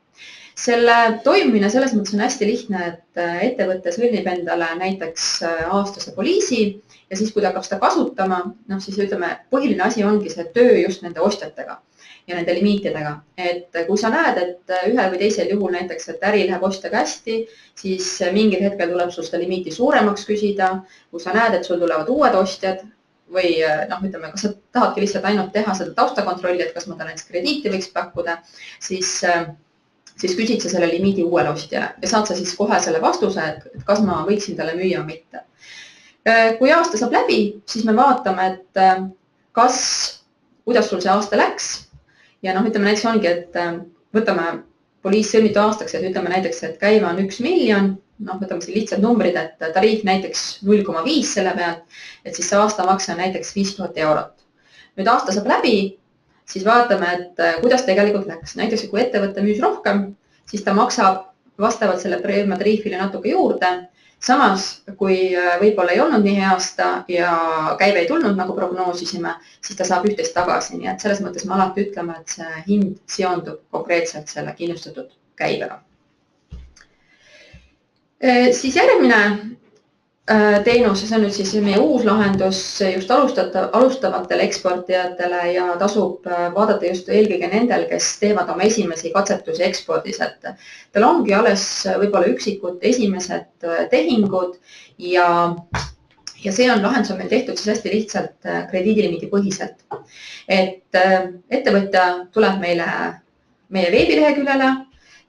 Selle toimimine selles mõttes on hästi lihtne, et ettevõte sõlmib endale näiteks aastase poliisi ja siis, kui ta hakkab seda kasutama, siis ütleme, põhiline asi ongi see töö just nende ostjatega ja nende limiitidega. Et kui sa näed, et ühel või teisel juhul näiteks, et äri läheb ostjaga hästi, siis mingil hetkel tuleb sul seda limiiti suuremaks küsida. Kui sa näed, et sul tulevad uued ostjad või ütleme, kas sa tahadki lihtsalt ainult teha seda taustakontrolli, et kas ma talle näiteks krediiti võiks pakkuda, siis küsid sa selle limiidi uuele ostjale ja saad sa siis kohe selle vastuse, et kas ma võiksin talle müüa või mitte. Kui aasta saab läbi, siis me vaatame, et kuidas sul see aasta läks. Ja ütleme näiteks ongi, et võtame poliis sõlmitu aastaks, et ütleme näiteks, et käive on 1 miljon, võtame siin lihtsad numbrid, et tariif näiteks 0,5 selle pealt, et siis see aastamakse on näiteks 5000 eurot. Nüüd aasta saab läbi, siis vaatame, et kuidas tegelikult läks. Näiteks, kui ettevõte müüs rohkem, siis ta maksab vastavalt selle tariifile natuke juurde. Samas, kui võib-olla ei olnud nii hea aasta ja käive ei tulnud, nagu prognoosisime, siis ta saab üht-teist tagasi. Nii et selles mõttes me alati ütleme, et see hind seondub konkreetselt selle kindlustatud käivega. Siis järgmine teenus, see on nüüd siis meie uus lahendus just alustavatele eksportijatele ja tasub vaadata just eelkõige nendel, kes teevad oma esimesi katsetusi ekspordis. Tal ongi alles võib-olla üksikud esimesed tehingud ja see on lahendus on meil tehtud siis hästi lihtsalt krediidilimiidi põhiselt. Et ettevõtja tuleb meie veebileheküljele,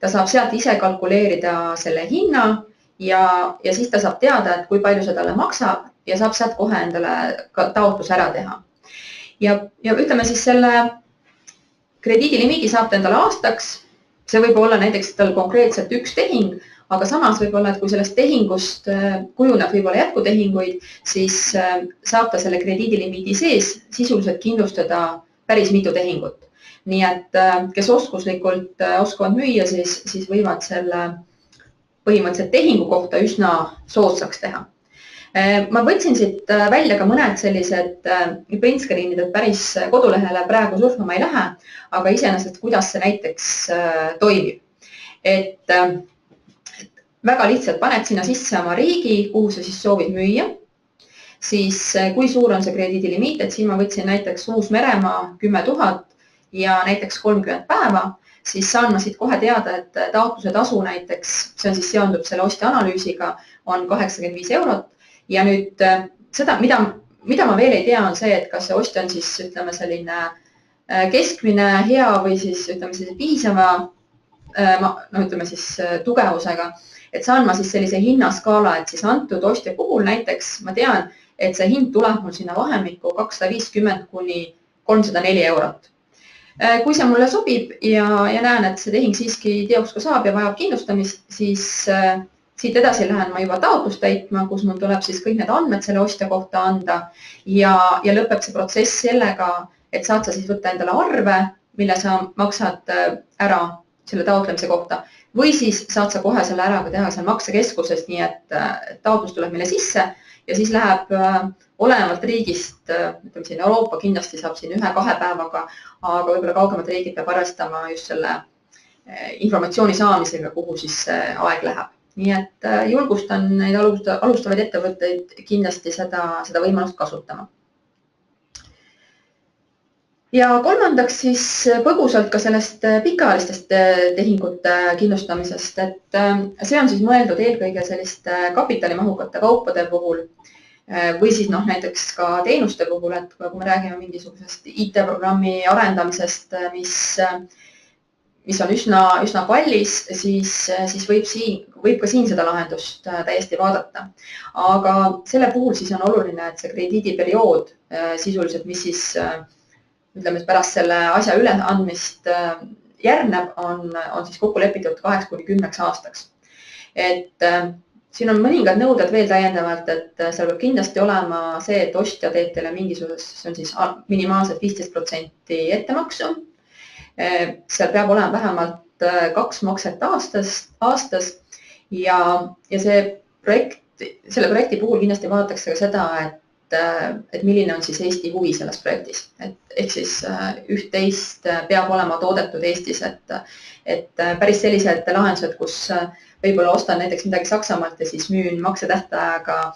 ta saab sealt ise kalkuleerida selle hinna ja siis ta saab teada, et kui palju see talle maksab ja saab sealt kohe endale taotlus ära teha. Ja ütleme siis selle krediidilimiidi saab ta endale aastaks. See võib olla näiteks tal konkreetselt üks tehing, aga samas võib olla, et kui sellest tehingust kujuneb võib-olla jätkutehinguid, siis saab ta selle krediidilimiidi sees sisuliselt kindlustada päris mitu tehingut. Nii et kes oskuslikult oskavad müüa, siis võivad selle põhimõtteliselt tehingu kohta üsna soodsaks teha. Ma võtsin siit välja ka mõned sellised printscreenid, et päris kodulehele praegu surfama ei lähe, aga iseenesest, kuidas see näiteks toimib. Et väga lihtsalt paned sinna sisse oma riigi, kuhu sa siis soovid müüa. Siis kui suur on see krediidilimiit, et siin ma võtsin näiteks Uus-Meremaa 10 000 ja näiteks 30 päeva. Siis saan ma siit kohe teada, et taotluse tasu näiteks, see on siis seondub selle ostja analüüsiga, on 85 eurot. Ja nüüd seda, mida ma veel ei tea, on see, et kas see ostja on siis, ütleme, selline keskmine, hea või siis, ütleme, piisava, ütleme siis tugevusega. Et saan ma siis sellise hinnaskaala, et siis antud ostja puhul näiteks ma tean, et see hind tuleb mul sinna vahemikku 250 kuni 304 eurot. Kui see mulle sobib ja näen, et see tehing siiski teoks ka saab ja vajab kindlustamist, siis siit edasi lähen ma juba taotlust täitma, kus mul tuleb siis kõik need andmed selle ostja kohta anda ja lõpeb see protsess sellega, et saad sa siis võtta endale arve, mille sa maksad ära selle taotlemise kohta või siis saad sa kohe selle ära teha seal maksekeskuses, nii et taotlus tuleb meile sisse ja siis läheb olenevalt riigist, ütleme siin Euroopa kindlasti saab siin 1-2 päevaga, aga võib-olla kaugemad riigid peab arvestama just selle informatsiooni saamisega, kuhu siis aeg läheb. Nii et julgustan neid alustavaid ettevõtteid kindlasti seda võimalust kasutama. Ja kolmandaks siis põgusalt ka sellest pikaajalistest tehingute kindlustamisest, et see on siis mõeldud eelkõige selliste kapitalimahukate kaupade puhul või siis näiteks ka teenuste puhul, et kui me räägime mingisugusest IT-programmi arendamisest, mis on üsna kallis, siis võib ka siin seda lahendust täiesti vaadata. Aga selle puhul siis on oluline, et see krediidiperiood sisuliselt, mis siis ütleme, pärast selle asja üleandmist järgneb, on siis kokku lepitud 8-10 aastaks. Et siin on mõningad nõuded veel täiendavalt, et seal peab kindlasti olema see, et ostja teeb teile mingisugust, see on siis minimaalselt 15% ettemaksu. Seal peab olema vähemalt 2 makset aastas ja selle projekti puhul kindlasti vaadatakse ka seda, et milline on siis Eesti huvi selles projektis. Ehk siis üht-teist peab olema toodetud Eestis, et päris sellised lahendused, kus võib-olla ostan näiteks midagi Saksamaalt ja siis müün maksetähtajaga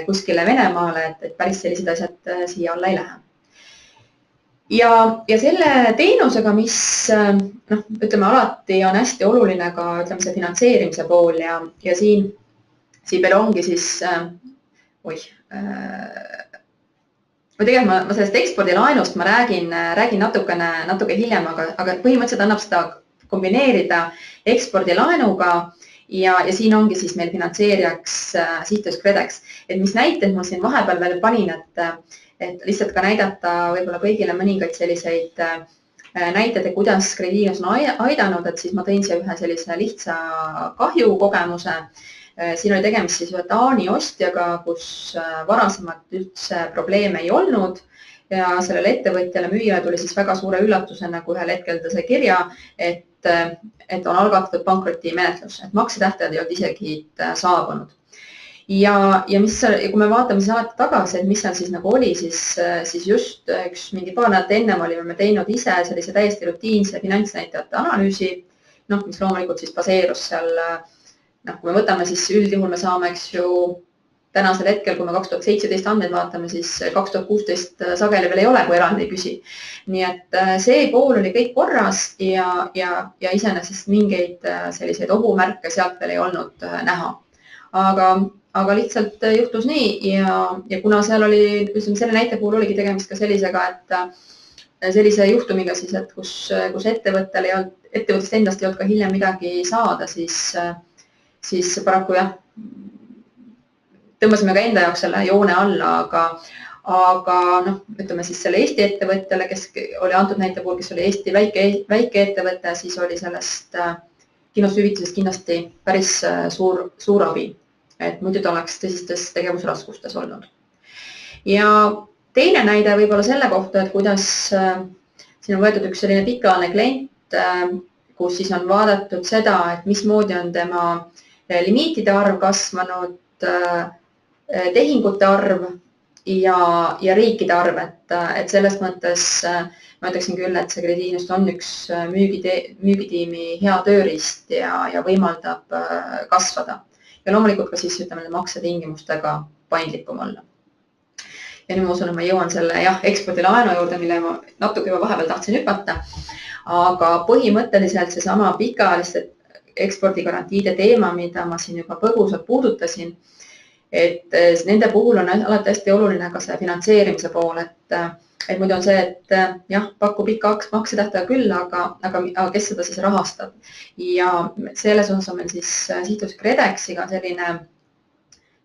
kuskile Venemaale, et päris sellised asjad siia alla ei lähe. Ja selle teenusega, mis ütleme alati on hästi oluline ka ütleme see finantseerimise pool ja siin veel ongi siis tegelikult ma sellest ekspordilaenust ma räägin natuke hiljem, aga põhimõtteliselt annab seda kombineerida ekspordilaenuga ja siin ongi siis meil finantseerijaks Sihtus KredEx. Et mis näiteid ma siin vahepeal veel panin, et lihtsalt ka näidata võib-olla kõigile mõningaid selliseid näiteid, kuidas krediidiinus on aidanud, et siis ma tõin siia ühe sellise lihtsa kahjukogemuse. Siin oli tegemist siis ühe Taani ostjaga, kus varasemalt üldse probleeme ei olnud ja sellele ettevõtjale müüjale tuli siis väga suure üllatusena, kui ühel hetkel ta sai kirja, et on algatatud pankrotimenetlus, et maksetähtajad ei olnud isegi saabunud. Ja kui me vaatame siis alati tagasi, et mis seal siis nagu oli, siis just mingi paar nädalat ennem olime me teinud ise sellise täiesti rutiinse finantsnäitajate analüüsi, mis loomulikult siis baseerus seal. Kui me võtame, siis üldjuhul me saame, eks ju, tänasel hetkel, kui me 2017 andmeid vaatame, siis 2016 sageli veel ei ole, kui erand ei küsi. Nii et see pool oli kõik korras ja iseenesest mingeid selliseid ohumärke sealt veel ei olnud näha. Aga lihtsalt juhtus nii ja kuna seal oli, selle näite puhul oligi tegemist ka sellisega, et sellise juhtumiga siis, et kus ettevõttest endast ei olnud ka hiljem midagi saada, siis paraku jah, tõmbasime ka enda jaoks selle joone alla, aga ütleme siis selle Eesti ettevõtjale, kes oli antud näite puhul, kes oli Eesti väike ettevõte, siis oli sellest kindlustushüvitisest kindlasti päris suur abi, et muidu ta oleks tõsistes tegevusraskustes olnud. Ja teine näide võib-olla selle kohta, et kuidas siin on võetud üks selline pikaajaline klient, kus siis on vaadatud seda, et mismoodi on tema limiitide arv kasvanud, tehingute arv ja riikide arv, et selles mõttes ma ütleksin küll, et see krediidiinvest on üks müügitiimi hea tööriist ja võimaldab kasvada. Ja loomulikult ka siis ütleme maksetingimustega paindlikum olla. Ja nüüd ma usun, et ma jõuan selle ekspordilaenu juurde, mille ma natuke juba vahepeal tahtsin hüpata, aga põhimõtteliselt see sama pikaajaliste ekspordigarantiide teema, mida ma siin juba põgusalt puudutasin, et nende puhul on alati hästi oluline ka see finantseerimise pool, et muidu on see, et jah, pakub ikka maksetähtaja küll, aga kes seda siis rahastab. Ja selles osas on meil siis Sihtus KredExiga selline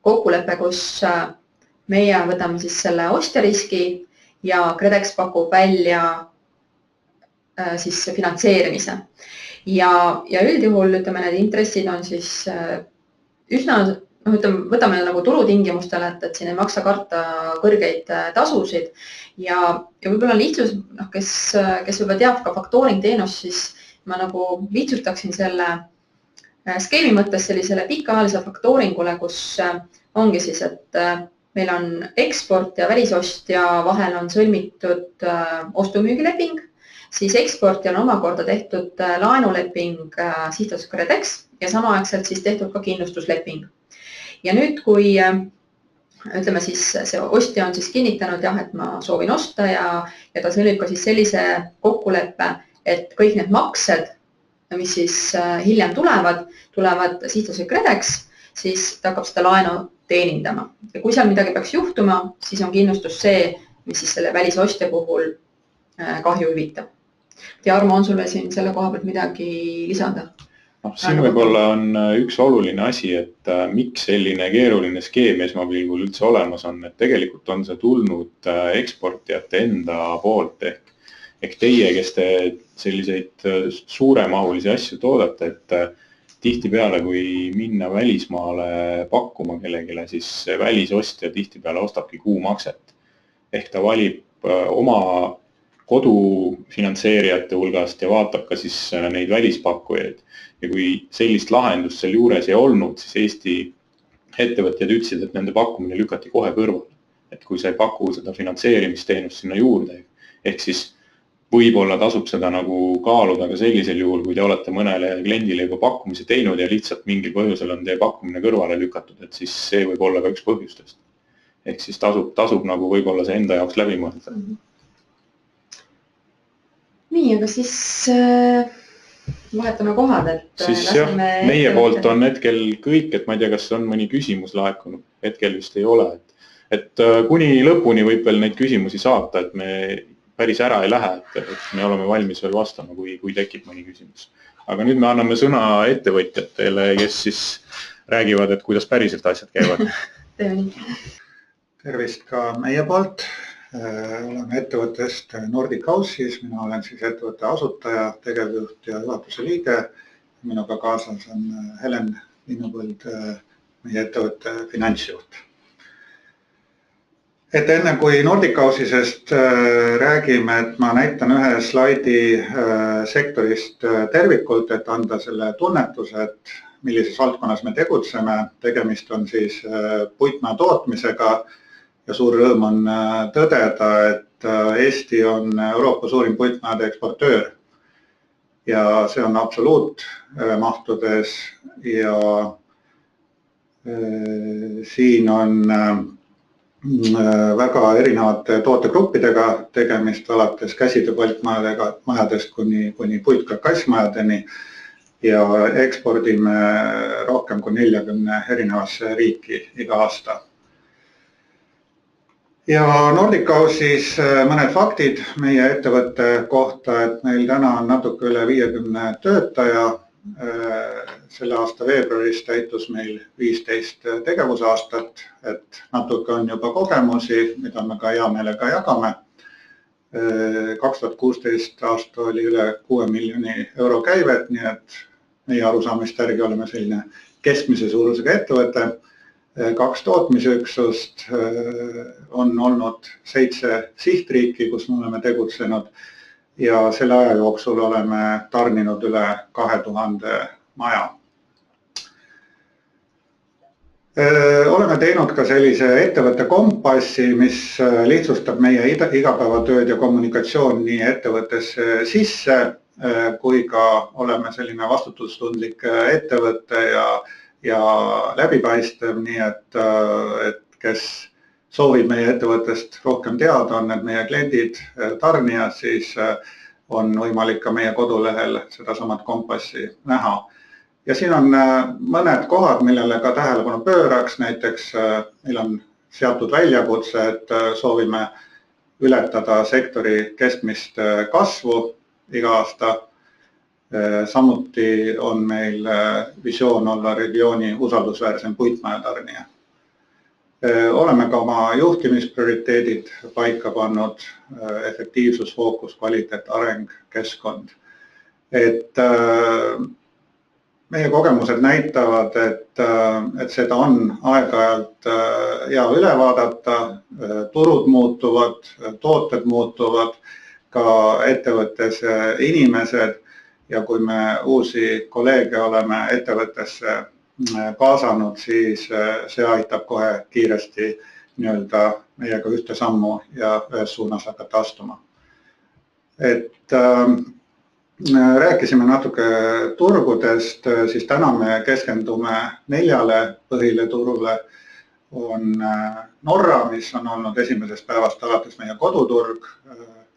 kokkulepe, kus meie võtame siis selle ostjariski ja KredEx pakub välja siis finantseerimise. Ja üldjuhul, ütleme, need intressid on siis üsna, võtame nagu turutingimustele, et siin ei maksa karta kõrgeid tasusid ja võib-olla lihtsus, kes juba teab ka factoring teenust, siis ma nagu lihtsustaksin selle Skeemi mõttes sellisele pikaajalise faktooringule, kus ongi siis, et meil on eksport ja välisostja vahel on sõlmitud ostumüügileping, siis eksportjal on omakorda tehtud laenuleping sihtasutus KredEx ja samaaegselt siis tehtud ka kindlustusleping. Ja nüüd, kui ütleme siis see ostja on siis kinnitanud, jah, et ma soovin osta ja ta sõlmib ka siis sellise kokkuleppe, et kõik need maksed, mis siis hiljem tulevad sihtasutus KredEx, siis ta hakkab seda laenu teenindama. Ja kui seal midagi peaks juhtuma, siis on kindlustus see, mis siis selle välisostja puhul kahju hüvitab. Ja Armo, on sulle siin selle koha pealt midagi lisada? Siin võib-olla on üks oluline asi, et miks selline keeruline skeem esmapilgul üldse olemas on, et tegelikult on see tulnud eksportijate enda poolt ehk teie, kes te selliseid suuremahulisi asju toodate, et tihtipeale, kui minna välismaale pakkuma kellegile, siis välisostja tihtipeale ostabki kuumakset. Ehk ta valib oma kodufinantseerijate hulgast ja vaatab ka siis neid välispakkujaid. Ja kui sellist lahendust seal juures ei olnud, siis Eesti ettevõtjad ütlesid, et nende pakkumine lükati kohe kõrval. Et kui sa ei paku seda finantseerimisteenust sinna juurde, ehk siis võib-olla tasub seda nagu kaaluda ka sellisel juhul, kui te olete mõnele kliendile juba pakkumise teinud ja lihtsalt mingil põhjusel on teie pakkumine kõrvale lükatud, et siis see võib olla ka üks põhjustest. Ehk siis tasub nagu võib-olla see enda jaoks läbi mõelda. Nii, aga siis vahetame kohad, et siis jah, meie poolt on hetkel kõik, et ma ei tea, kas on mõni küsimus laekunud, hetkel vist ei ole. Et kuni lõpuni võib veel neid küsimusi saata, et me päris ära ei lähe, et me oleme valmis veel vastama, kui tekib mõni küsimus. Aga nüüd me anname sõna ettevõtjatele, kes siis räägivad, et kuidas päriselt asjad käivad. Tervist ka meie poolt. Oleme ettevõttest Nordic Houses, mina olen siis ettevõtte asutaja, tegevjuht ja juhatuse liige. Minuga kaasas on Helen Linnupõld, meie ettevõtte finantsjuht. Et enne kui Nordic Housesest räägime, et ma näitan ühe slaidi sektorist tervikult, et anda selle tunnetuse, et millises valdkonnas me tegutseme. Tegemist on siis puitmaa tootmisega ja suur rõõm on tõdeda, et Eesti on Euroopa suurim puitmaade eksportöör. Ja see on absoluutmahtudes ja siin on väga erinevate tootegruppidega tegemist, alates käsitööpalkmajadest kuni puitkassmajadeni ja ekspordime rohkem kui 40 erinevasse riiki iga aasta. Ja Nordic Houses mõned faktid meie ettevõtte kohta, et meil täna on natuke üle 50 töötaja. Selle aasta veebruaris täitus meil 15 tegevusaastat, et natuke on juba kogemusi, mida me ka hea meelega jagame. 2016 aasta oli üle 6 miljoni euro käivet, nii et meie arusaamist järgi oleme selline keskmise suurusega ettevõte. 2 tootmisüksust, on olnud 7 sihtriiki, kus me oleme tegutsenud ja selle aja jooksul oleme tarninud üle 2000 maja. Oleme teinud ka sellise ettevõtte kompassi, mis lihtsustab meie igapäevatööd ja kommunikatsioon nii ettevõttesse sisse, kui ka oleme selline vastutustundlik ettevõte ja läbipaistev, nii et kes soovib meie ettevõttest rohkem teada, on need meie kliendid, tarnijad, siis on võimalik ka meie kodulehel seda samat kompassi näha. Ja siin on mõned kohad, millele ka tähelepanu pööraks, näiteks meil on seatud väljakutse, et soovime ületada sektori keskmist kasvu iga aasta. Samuti on meil visioon olla regiooni usaldusväärsem puitmajatarnija. Oleme ka oma juhtimisprioriteedid paika pannud, efektiivsus, fookus, kvaliteet, areng, keskkond. Et meie kogemused näitavad, et seda on aeg-ajalt hea üle vaadata, turud muutuvad, tooted muutuvad, ka ettevõttes inimesed ja kui me uusi kolleege oleme ettevõttesse kaasanud, siis see aitab kohe kiiresti meiega ühte sammu ja ühes suunas hakata astuma. Et rääkisime natuke turgudest, siis täna me keskendume 4 põhile turule. On Norra, mis on olnud esimesest päevast alates meie koduturg,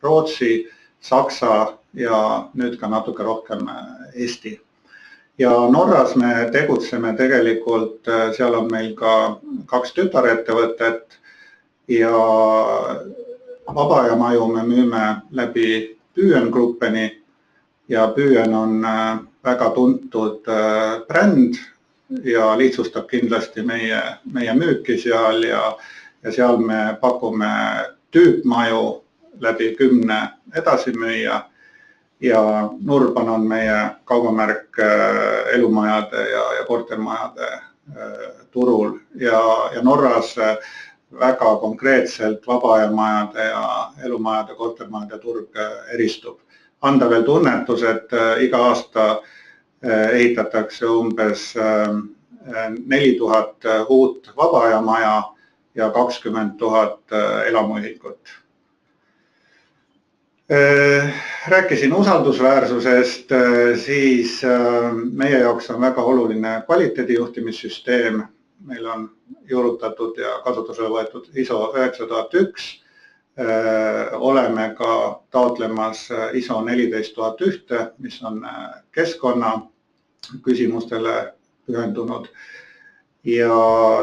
Rootsi, Saksa ja nüüd ka natuke rohkem Eesti. Ja Norras me tegutseme tegelikult, seal on meil ka 2 tütarettevõtet ja vabajamaju me müüme läbi Byen Gruppeni ja Byen on väga tuntud bränd ja lihtsustab kindlasti meie müüki seal ja seal me pakume tüüpmaju läbi 10 edasimüüja ja Nurban on meie kaubamärk elumajade ja kortermajade turul ja Norras väga konkreetselt vabajamajade ja elumajade, kortermajade turg eristub. Anda veel tunnetus, et iga aasta ehitatakse umbes 4000 uut vabajamaja ja 20 000 elamuühikut. Rääkisin usaldusväärsusest, siis meie jaoks on väga oluline kvaliteedijuhtimissüsteem. Meil on juurutatud ja kasutusele võetud ISO 9001. Oleme ka taotlemas ISO 14001, mis on keskkonna küsimustele pühendunud. Ja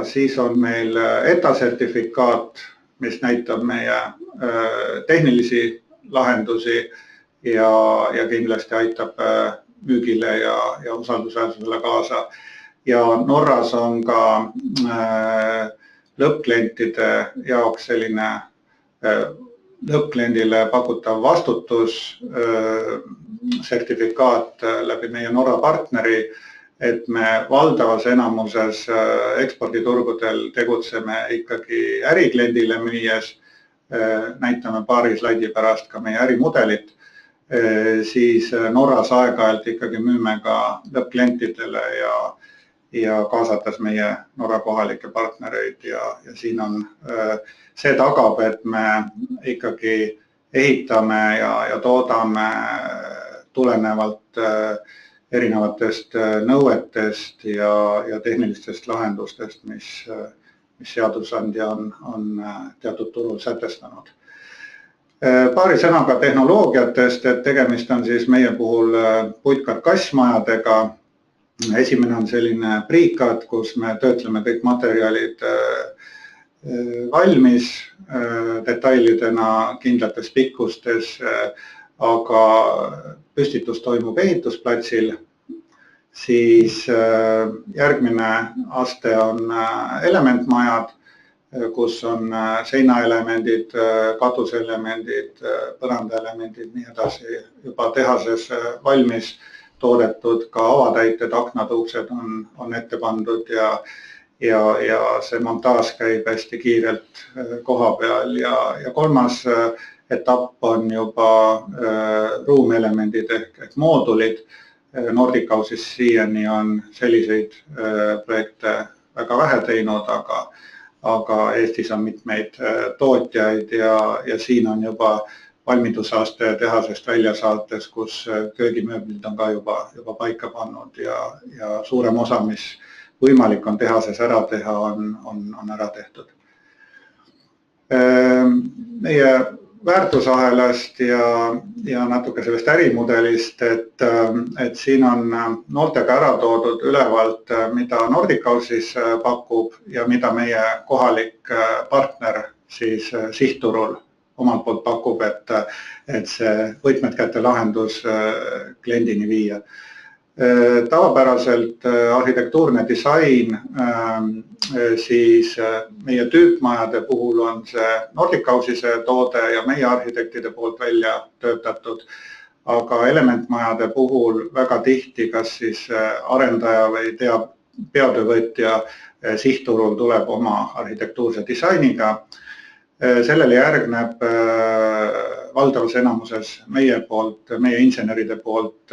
siis on meil ETA-sertifikaat, mis näitab meie tehnilisi lahendusi ja kindlasti aitab müügile ja usaldusväärsusele kaasa. Ja Norras on ka lõppklientide jaoks selline lõppkliendile pakutav vastutus sertifikaat läbi meie Norra partneri, et me valdavas enamuses eksporditurgudel tegutseme ikkagi ärikliendile müües, näitame paari slaidi pärast ka meie ärimudelit, siis Norras aeg-ajalt ikkagi müüme ka lõppklientidele ja kaasates meie Norra kohalikke partnereid ja siin on see tagab, et me ikkagi ehitame ja toodame tulenevalt erinevatest nõuetest ja tehnilistest lahendustest, mis seadusandja on teatud turul sätestanud. Paari sõnaga tehnoloogiatest, et tegemist on siis meie puhul puitkarkassmajadega. Esimene on selline priikad, kus me töötleme kõik materjalid valmis detailidena kindlates pikkustes, aga püstitus toimub ehitusplatsil. Siis järgmine aste on elementmajad, kus on seinaelemendid, katuselemendid, põrandaelemendid, nii edasi juba tehases valmis toodetud, ka avatäited, aknad, uksed on ette pandud ja see montaaž käib hästi kiirelt koha peal ja kolmas etapp on juba ruumelemendid ehk moodulid. Nordic House'is siiani on selliseid projekte väga vähe teinud, aga Eestis on mitmeid tootjaid ja siin on juba valmidusaste tehasest välja saates, kus köögimööblid on ka juba paika pannud ja suurem osa, mis võimalik on tehases ära teha, on ära tehtud. Meie väärtusahelast ja natuke sellest ärimudelist, et siin on nooltega ära toodud ülevalt, mida Nordic House'is pakub ja mida meie kohalik partner siis sihtturul omalt poolt pakub, et see võtmed kätte lahendus kliendini viia. Tavapäraselt arhitektuurne disain, siis meie tüüpmajade puhul on see Nordic House'is toode ja meie arhitektide poolt välja töötatud, aga elementmajade puhul väga tihti, kas siis arendaja või peatöövõtja sihtturul tuleb oma arhitektuurse disainiga. Sellele järgneb valdavas enamuses meie inseneride poolt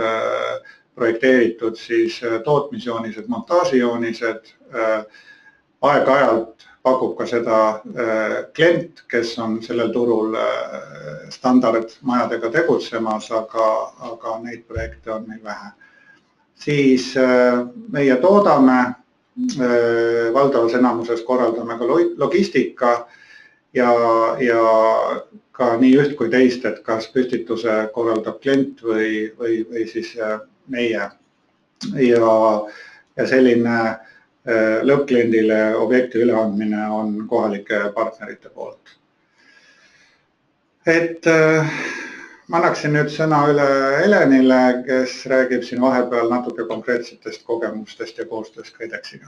projekteeritud siis tootmisjoonised, montaažijoonised. Aeg-ajalt pakub ka seda klient, kes on sellel turul standardmajadega tegutsemas, aga neid projekte on meil vähe. Siis meie toodame, valdavas enamuses korraldame ka logistika ja ka nii üht kui teist, et kas püstituse korraldab klient või siis meie. Ja selline lõppkliendile objekti üleandmine on kohalike partnerite poolt. Ma annaksin nüüd sõna üle Helenile, kes räägib siin vahepeal natuke konkreetsetest kogemustest ja koostööst KredExiga.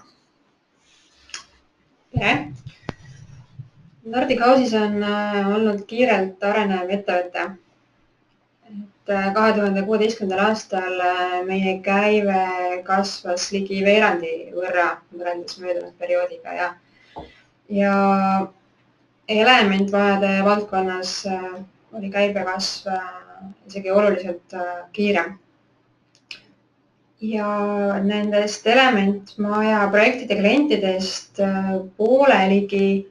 Tere! Nordic Houses on olnud kiirelt arenev ettevõte. 2016. aastal meie käive kasvas ligi veerandi võrra võrreldes möödunud perioodiga ja elementvajade valdkonnas oli käibekasv isegi oluliselt kiirem. Ja nendest elementmaja projektide klientidest pooleligi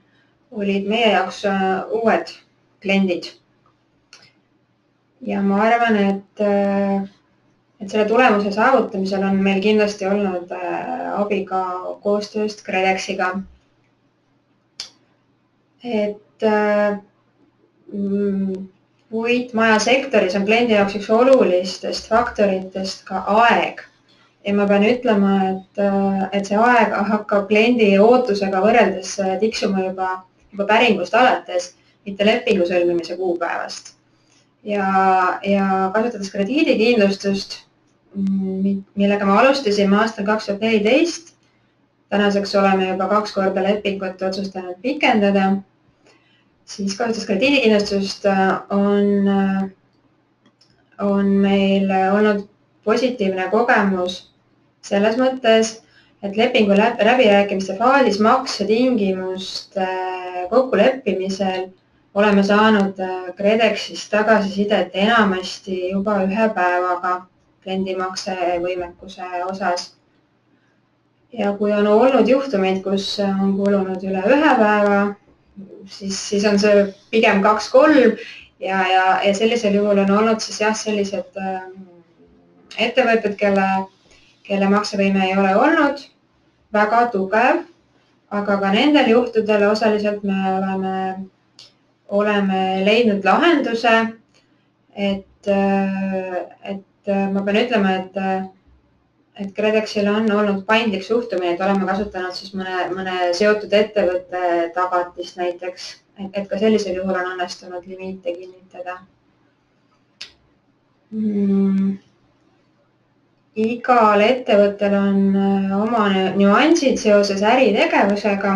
olid meie jaoks uued kliendid. Ja ma arvan, et selle tulemuse saavutamisel on meil kindlasti olnud abi ka koostööst KredExiga. Puitmaja sektoris on kliendi jaoks üks olulistest faktoritest ka aeg. Ja ma pean ütlema, et see aeg hakkab kliendi ootusega võrreldes tiksuma juba päringust alates, mitte lepingu sõlmimise kuupäevast. Ja kasutades krediidikindlustust, millega me alustasime aastal 2014, tänaseks oleme juba 2 korda lepingut otsustanud pikendada, siis kasutades krediidikindlustust on meil olnud positiivne kogemus selles mõttes, et lepingu läbirääkimiste faasis maksetingimuste kokkuleppimisel oleme saanud KredExist tagasisidet enamasti juba 1 päevaga kliendimakse võimekuse osas. Ja kui on olnud juhtumeid, kus on kulunud üle 1 päeva, siis on see pigem 2-3 ja sellisel juhul on olnud siis sellised ettevõtted, kelle maksevõime ei ole olnud väga tugev, aga ka nendel juhtudel osaliselt me oleme leidnud lahenduse, et ma pean ütlema, et KredExil on olnud paindlik suhtumine, et oleme kasutanud siis mõne seotud ettevõtte tagatist näiteks, et ka sellisel juhul on õnnestunud limiite kinnitada. Igal ettevõttel on oma nüansid seoses äritegevusega,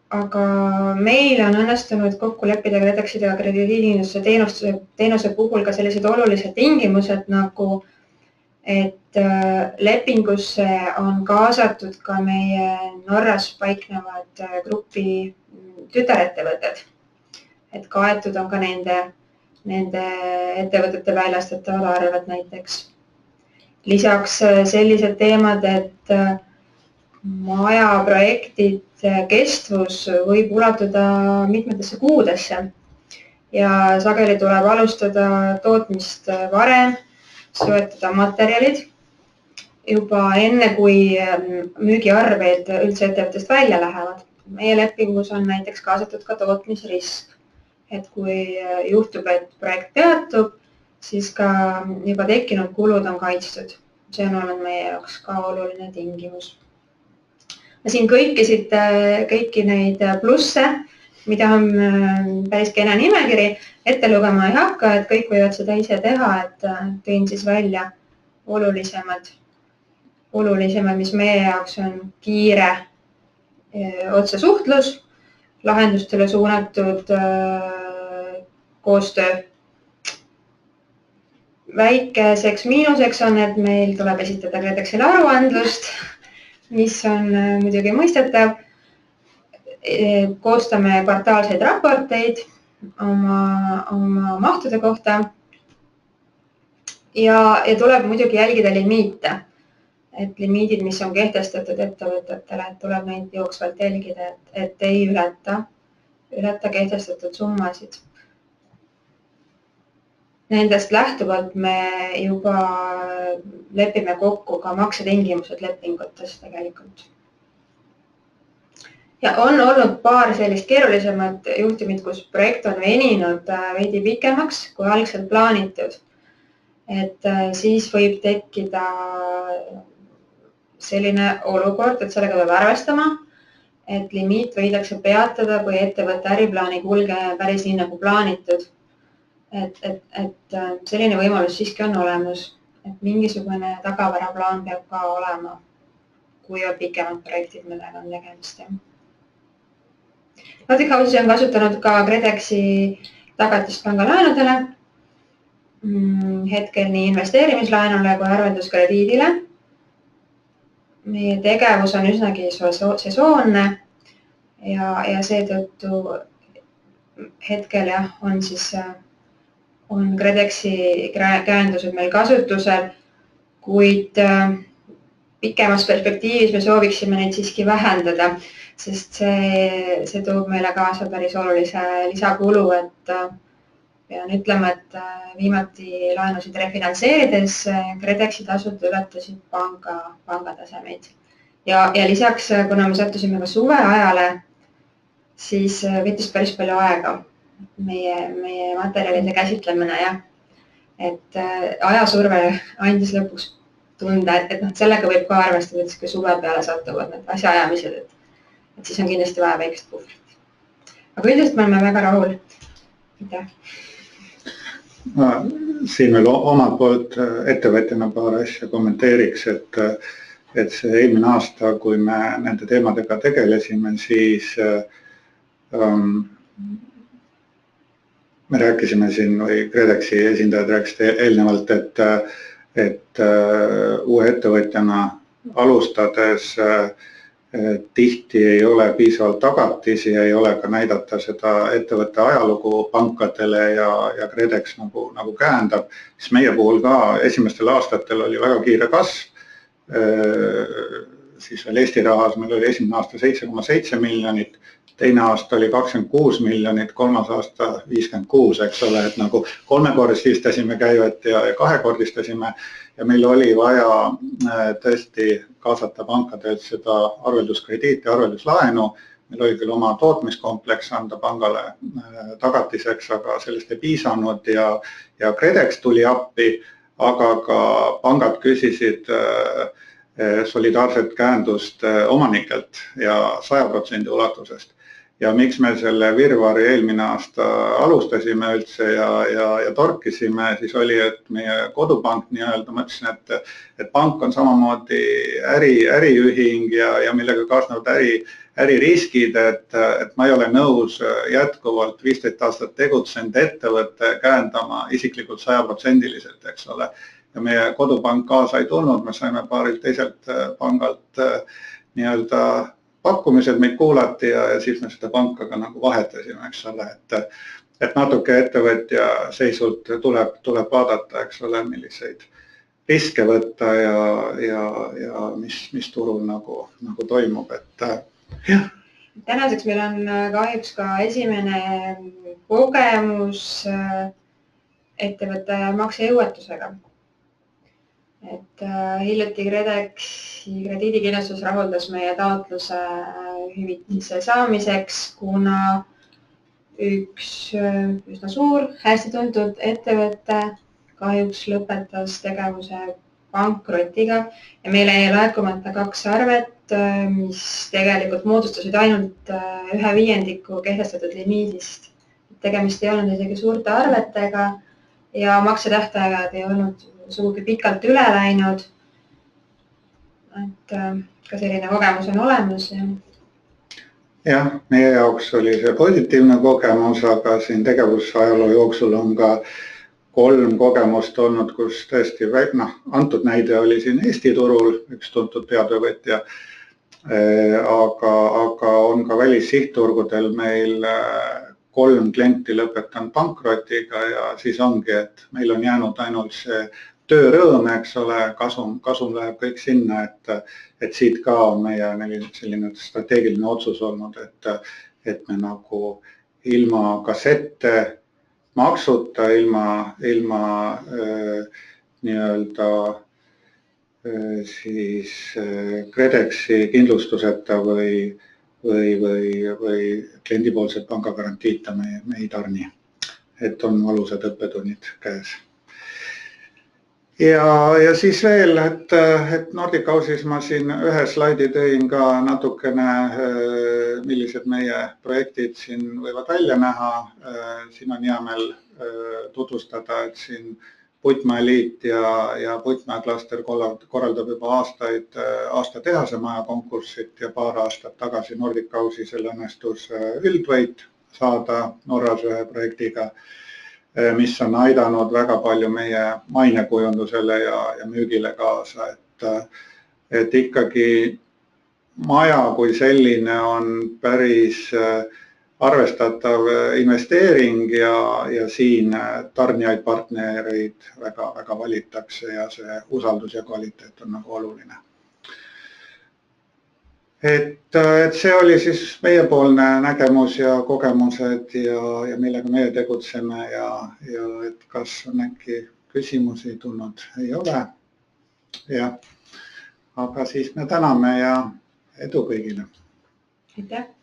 aga meil on õnnestunud kokku leppida KredExidega krediidikindlustuse teenuse puhul ka sellised olulised tingimused, nagu et lepingusse on kaasatud ka meie Norras paiknevad grupi tütarettevõtted, et kaetud on ka nende ettevõtete väljastatavad arved näiteks. Lisaks sellised teemad, et majaprojektid kestvus võib ulatuda mitmetesse kuudesse ja sageli tuleb alustada tootmist varem, soetada materjalid juba enne, kui müügiarved üldse ettevõttest välja lähevad. Meie lepingus on näiteks kaasatud ka tootmisrisk, et kui juhtub, et projekt peatub, siis ka juba tekkinud kulud on kaitstud. See on olnud meie jaoks ka oluline tingimus. Siin kõiki neid plusse, mida on päris kena nimekiri, ette lugema ei hakka, et kõik võivad seda ise teha, et tõin siis välja olulisemad, mis meie jaoks on kiire otsesuhtlus, lahendustele suunatud koostöö. Väikeseks miinuseks on, et meil tuleb esitada KredExile aruandlust, mis on muidugi mõistetav koostame kvartaalseid raporteid oma mahtude kohta ja tuleb muidugi jälgida limiite. Et limiidid, mis on kehtestatud ettevõtetele, et tuleb neid jooksvalt jälgida, et ei ületa kehtestatud summasid. Nendest lähtuvalt me juba lepime kokku ka maksetingimused lepingutes tegelikult. Ja on olnud paar sellist keerulisemat juhtumit, kus projekt on veninud veidi pikemaks kui algselt plaanitud. Et siis võib tekkida selline olukord, et sellega peab arvestama, et limiit võidakse peatada, kui ettevõtte äriplaani kulge päris nii nagu plaanitud. Et selline võimalus siiski on olemas, et mingisugune tagavaraplaan peab ka olema, kui on pikemad projektid, millega on tegemist. Nordic Houses on kasutanud ka KredExi tagatist pangalaenudele, hetkel nii investeerimislaenule kui arvelduskrediidile. Meie tegevus on üsnagi sesoonne ja seetõttu hetkel on KredExi käendused meil kasutusel, kuid pikemas perspektiivis me sooviksime neid siiski vähendada, sest see toob meile kaasa päris olulise lisakulu, et pean ütlema, et viimati laenusid refinantseerides KredExi tasud ületasid panga tasemeid. Ja lisaks, kuna me sattusime ka suve ajale, siis võttis päris palju aega meie materjalide käsitlemine, et ajasurve andis lõpuks tunda, et sellega võib ka arvestada, et kui suve peale satuvad need asjaajamised, et siis on kindlasti vaja väikest puhvrit. Aga üldiselt me oleme väga rahul. Siin veel omalt poolt ettevõtjana paar asja kommenteeriks, et see eelmine aasta, kui me nende teemadega tegelesime, siis me rääkisime siin või KredExi esindajad rääkisid eelnevalt, et uue ettevõtjana alustades tihti ei ole piisavalt tagatisi ja ei ole ka näidata seda ettevõtte ajalugu pankadele ja KredEx nagu käendab. Siis meie puhul ka esimestel aastatel oli väga kiire kasv. Siis veel Eesti rahas meil oli esimene aasta 7,7 miljonit. Teine aasta oli 26 miljonit, kolmas aasta 56, eks ole, et nagu kolmekordistasime käivet ja kahekordistasime ja meil oli vaja tõesti kaasata pankadelt seda arvelduskrediiti, arvelduslaenu. Meil oli küll oma tootmiskompleks anda pangale tagatiseks, aga sellest ei piisanud ja KredEx tuli appi, aga ka pangad küsisid solidaarset käendust omanikelt ja 100% ulatusest. Ja miks me selle virvari eelmine aasta alustasime üldse ja torkisime, siis oli, et meie kodupank nii-öelda, ma ütlesin, et pank on samamoodi äriühing ja millega kaasnevad äririskid, et ma ei ole nõus jätkuvalt 15 aastat tegutsenud ettevõtte käendama isiklikult 100%, eks ole. Ja meie kodupank kaasa ei tulnud, me saime paarilt teiselt pangalt nii-öelda pakkumised meid kuulati ja siis me seda panka ka nagu vahetasime, eks ole, et natuke ettevõtja seisult tuleb vaadata, eks ole, milliseid riske võtta ja mis turul nagu toimub, et jah. Tänaseks meil on kahjuks ka esimene kogemus ettevõtte maksejõuetusega. Et hiljuti KredExi krediidikindlustus rahuldas meie taotluse hüvitise saamiseks, kuna üks üsna suur, hästi tuntud ettevõte kahjuks lõpetas tegevuse pankrotiga ja meile jäi laekumata 2 arvet, mis tegelikult moodustasid ainult 1/5 kehtestatud limiidist. Tegemist ei olnud isegi suurte arvetega ja maksetähtajad ei olnud sugugi pikalt üle läinud. Et ka selline kogemus on olemas. Jah, meie jaoks oli see positiivne kogemus, aga siin tegevusajaloo jooksul on ka 3 kogemust olnud, kus tõesti, antud näide oli siin Eesti turul, üks tuntud peatöövõtja aga on ka välissihtturgudel meil 3 klienti lõpetanud pankrotiga ja siis ongi, et meil on jäänud ainult see töörõõm, eks ole, kasum läheb kõik sinna, et siit ka on meie selline strateegiline otsus olnud, et me nagu ilma kassette maksuta, ilma nii-öelda siis KredExi kindlustuseta või kliendipoolset pangagarantiita me ei tarni, et on valusad õppetunnid käes. Ja siis veel, et Nordic House'is ma siin ühe slaidi tõin ka natukene, millised meie projektid siin võivad välja näha. Siin on hea meel tutvustada, et siin Puttmäe liit ja Puttmäe klaster korraldab juba aasta tehasemaja konkurssit ja paar aastat tagasi Nordic House'isel õnnestus üldvõit saada Norras ühe projektiga, mis on aidanud väga palju meie mainekujundusele ja müügile kaasa, et ikkagi maja kui selline on päris arvestatav investeering ja siin tarnijaid, partnereid väga valitakse ja see usaldus ja kvaliteet on nagu oluline. Et see oli siis meiepoolne nägemus ja kogemused ja millega meie tegutseme ja et kas on äkki küsimusi tulnud, ei ole. Aga siis me täname ja edu kõigile. Aitäh!